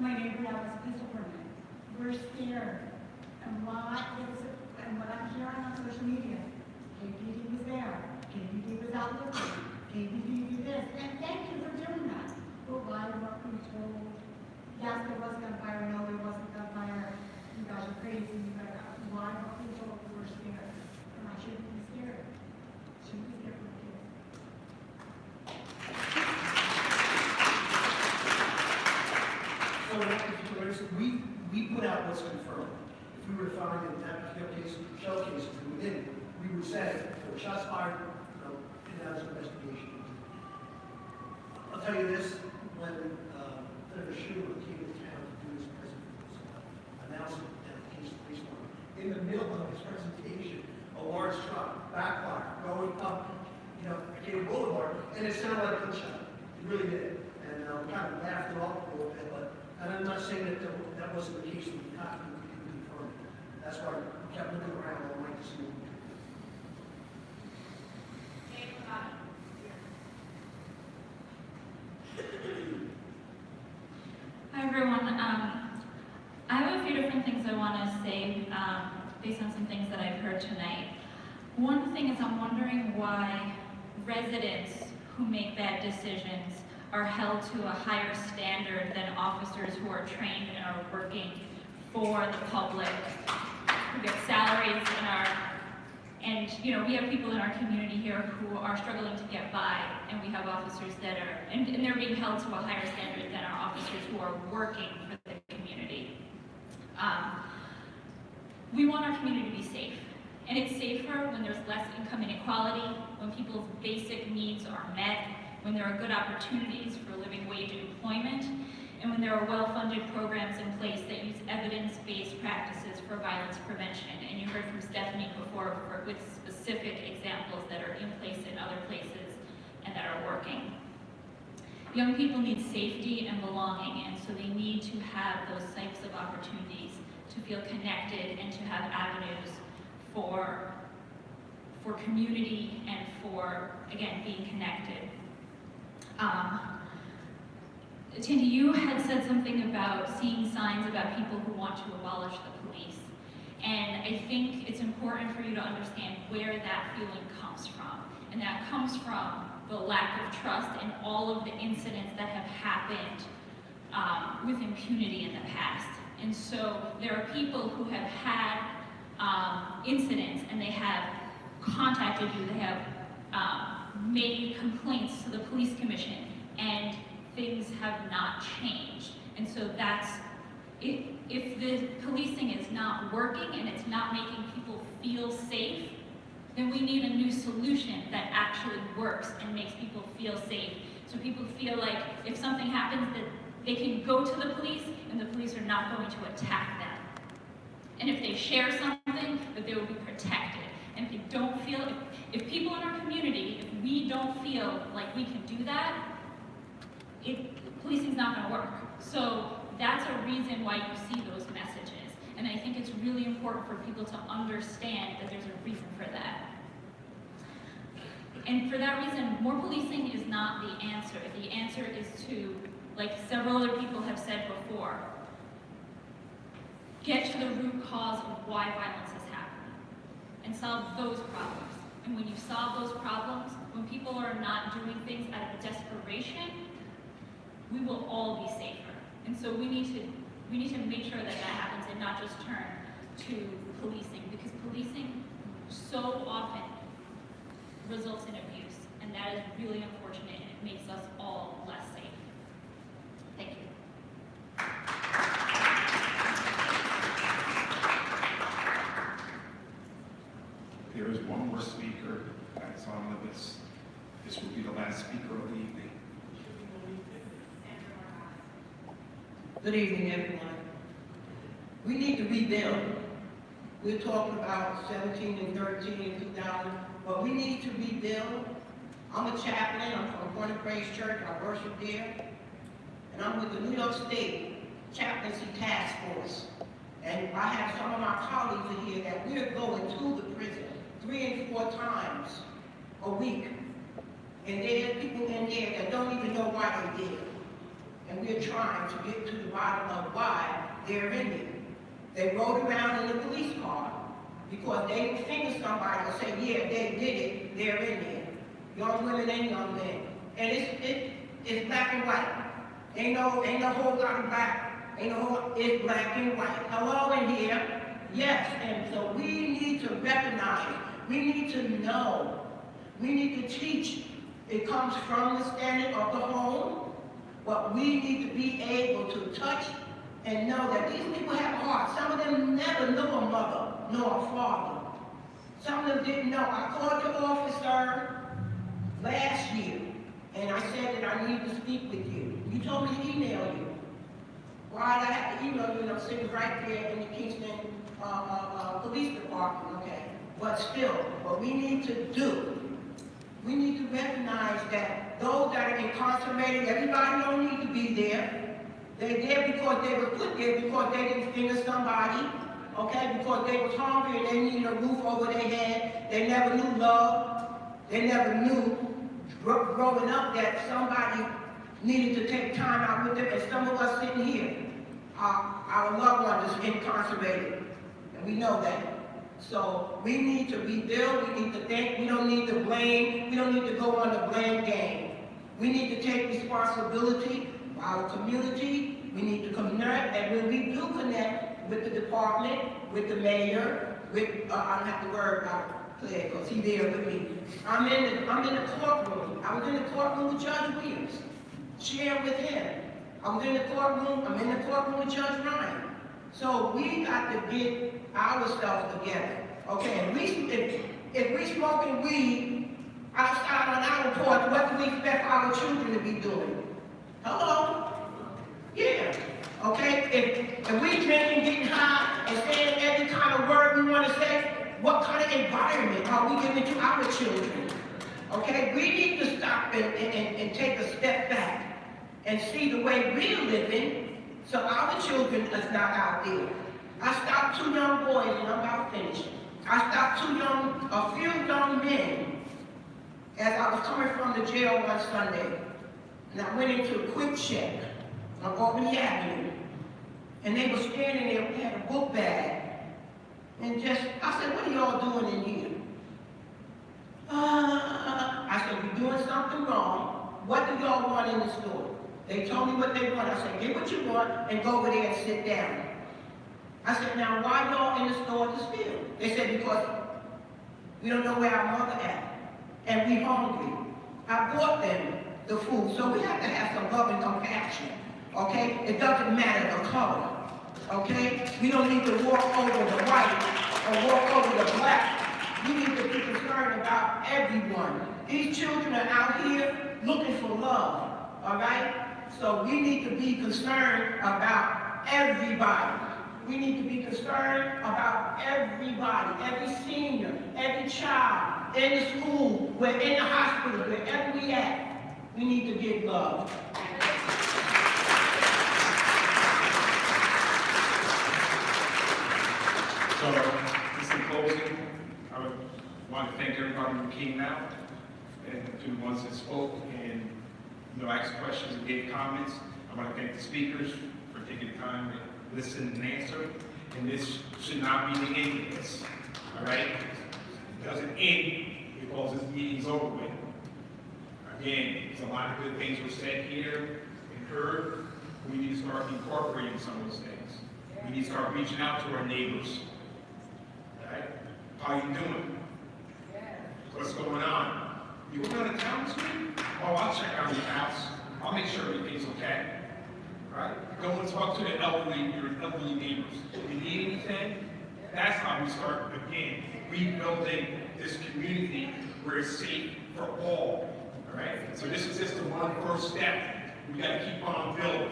my neighbor now has a pistol permit. We're scared. And what I'm hearing on social media, KPD was there. KPD was out looking. KPD did this. And thank you for doing that. But why weren't we told? Yes, there was gunfire. No, there wasn't gunfire. You guys are crazy. Why weren't we told we were scared? And I shouldn't be scared. Shouldn't be scared for the kids. So in that particular instance, we put out what's confirmed. If we were to find in that particular case, shell cases, and we didn't, we would say there were shots fired, and that was an investigation. I'll tell you this, when Senator Schumer came to town to do his announcement at the Kingston Police Department, in the middle of his presentation, a large truck, backfire, going up, Arcadia Boulevard, and it sounded like a gunshot. It really did. And we kind of laughed it off a little bit, and I'm not saying that that wasn't the case with the cop, we couldn't confirm it. That's why we kept looking around all night to see what we could do. Hi everyone. I have a few different things I want to say based on some things that I've heard tonight. One thing is I'm wondering why residents who make bad decisions are held to a higher standard than officers who are trained and are working for the public, who get salaries and we have people in our community here who are struggling to get by, and we have officers that are, and they're being held to a higher standard than our officers who are working for the community. We want our community to be safe, and it's safer when there's less income inequality, when people's basic needs are met, when there are good opportunities for living wage employment, and when there are well-funded programs in place that use evidence-based practices for violence prevention. And you heard from Stephanie before with specific examples that are in place in other places and that are working. Young people need safety and belonging, and so they need to have those types of opportunities to feel connected and to have avenues for community and for, again, being connected. Tinti, you had said something about seeing signs about people who want to abolish the police. And I think it's important for you to understand where that feeling comes from. And that comes from the lack of trust in all of the incidents that have happened with impunity in the past. And so there are people who have had incidents and they have contacted you, they have made complaints to the police commission, and things have not changed. And so that's, if the policing is not working and it's not making people feel safe, then we need a new solution that actually works and makes people feel safe. So people feel like if something happens that they can go to the police and the police are not going to attack them. And if they share something, that they will be protected. And if they don't feel, if people in our community, if we don't feel like we can do that, policing's not going to work. So that's a reason why you see those messages. And I think it's really important for people to understand that there's a reason for that. And for that reason, more policing is not the answer. The answer is to, like several other people have said before, get to the root cause of why violence is happening and solve those problems. And when you solve those problems, when people are not doing things out of desperation, we will all be safer. And so we need to make sure that that happens and not just turn to policing, because policing so often results in abuse, and that is really unfortunate, and it makes us all less safe. Thank you. this. This will be the last speaker of the evening. Good evening, everyone. We need to rebuild. We're talking about 17 and 13 and 2000, but we need to rebuild. I'm a chaplain. I'm from Point of Praise Church. I worship there. And I'm with the New York State Chaplaincy Task Force. And I have some of my colleagues in here that we're going to the prison 3 and 4 times a week. And there's people in there that don't even know why they're there. And we're trying to get to the bottom of why they're in there. They rode around in a police car because they would finger somebody and say, yeah, they did it, they're in there. Young women and young men. And it's black and white. Ain't no whole lot of black. It's black and white. Hello in here? Yes, and so we need to recognize, we need to know, we need to teach. It comes from the standard of the home, but we need to be able to touch and know that these people have hearts. Some of them never knew a mother nor a father. Some of them didn't know. I called the officer last year, and I said that I need to speak with you. You told me to email you. Why did I have to email you? And I'm sitting right there in the Kingston Police Department, okay? But still, what we need to do, we need to recognize that those that are incarcerated, everybody don't need to be there. They're there because they were put there because they didn't finger somebody, okay? Because they was hungry and they needed a roof over their head. They never knew love. They never knew growing up that somebody needed to take time out with them. And some of us sitting here, our loved one is incarcerated, and we know that. So we need to rebuild, we need to think, we don't need to blame, we don't need to go on the blame game. We need to take responsibility for our community, we need to connect, and when we do connect with the department, with the mayor, with, I don't have to worry about Clegg, because he's there with me. I'm in the courtroom. I was in the courtroom with Judge Williams, sharing with him. I was in the courtroom, I'm in the courtroom with Judge Ryan. So we got to get ourselves together, okay? And if we smoking weed outside on our porch, what do we expect our children to be doing? Hello? Yeah, okay? If we drinking, getting high, and saying every kind of word we want to say, what kind of environment are we giving to our children? Okay, we need to stop and take a step back and see the way we're living so our children is not out there. I stopped 2 young boys, and I'm about finished. I stopped a few young men as I was coming from the jail one Sunday. And I went into a quick check on Albany Avenue. And they were standing there, we had a book bag. And I said, what are y'all doing in here? I said, you're doing something wrong. What do y'all want in the store? They told me what they want. I said, get what you want and go over there and sit down. I said, now why y'all in the store to steal? They said, because we don't know where our mother at. And we hungry. I bought them the food. So we have to have some love and compassion. Okay? It doesn't matter the color. Okay? We don't need to walk over the white or walk over the black. We need to be concerned about everyone. These children are out here looking for love. All right? So we need to be concerned about everybody. We need to be concerned about everybody, every senior, every child, in the school, we're in the hospital, wherever we at. We need to give love. So, just in closing, I would want to thank everybody who came out and to the ones that spoke and asked questions and gave comments. I want to thank the speakers for taking the time to listen and answer. And this should not be the end of this. All right? It doesn't end because this meeting's over with. Again, there's a lot of good things were said here and heard. We need to start incorporating some of those things. We need to start reaching out to our neighbors. All right? How you doing? What's going on? You going to town this week? Oh, I'll check out your house. I'll make sure everything's okay. Right? Go and talk to your elderly neighbors. If you need anything, that's how we start again, rebuilding this community where it's safe for all right? So this is just the one first step. We gotta keep on building.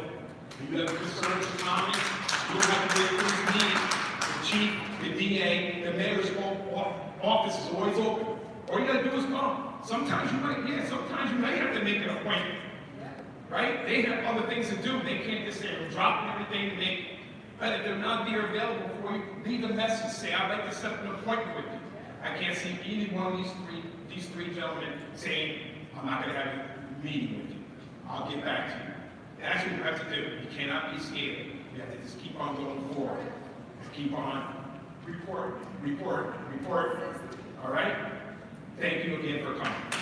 If you have concerns or comments, you don't have to wait for this meeting. The chief, the DA, the mayor's office is always open. All you gotta do is come. Sometimes you might have to make an appointment. Right? They have other things to do. They can't just say, I'm dropping everything to make, but if they're not there available for you, leave a message, say, I'd like to set up an appointment with you. I can't see any one of these three gentlemen saying, I'm not gonna have a meeting with you. I'll get back to you. That's what you have to do. You cannot be scared. You have to just keep on going forward. Keep on report. All right? Thank you again for coming.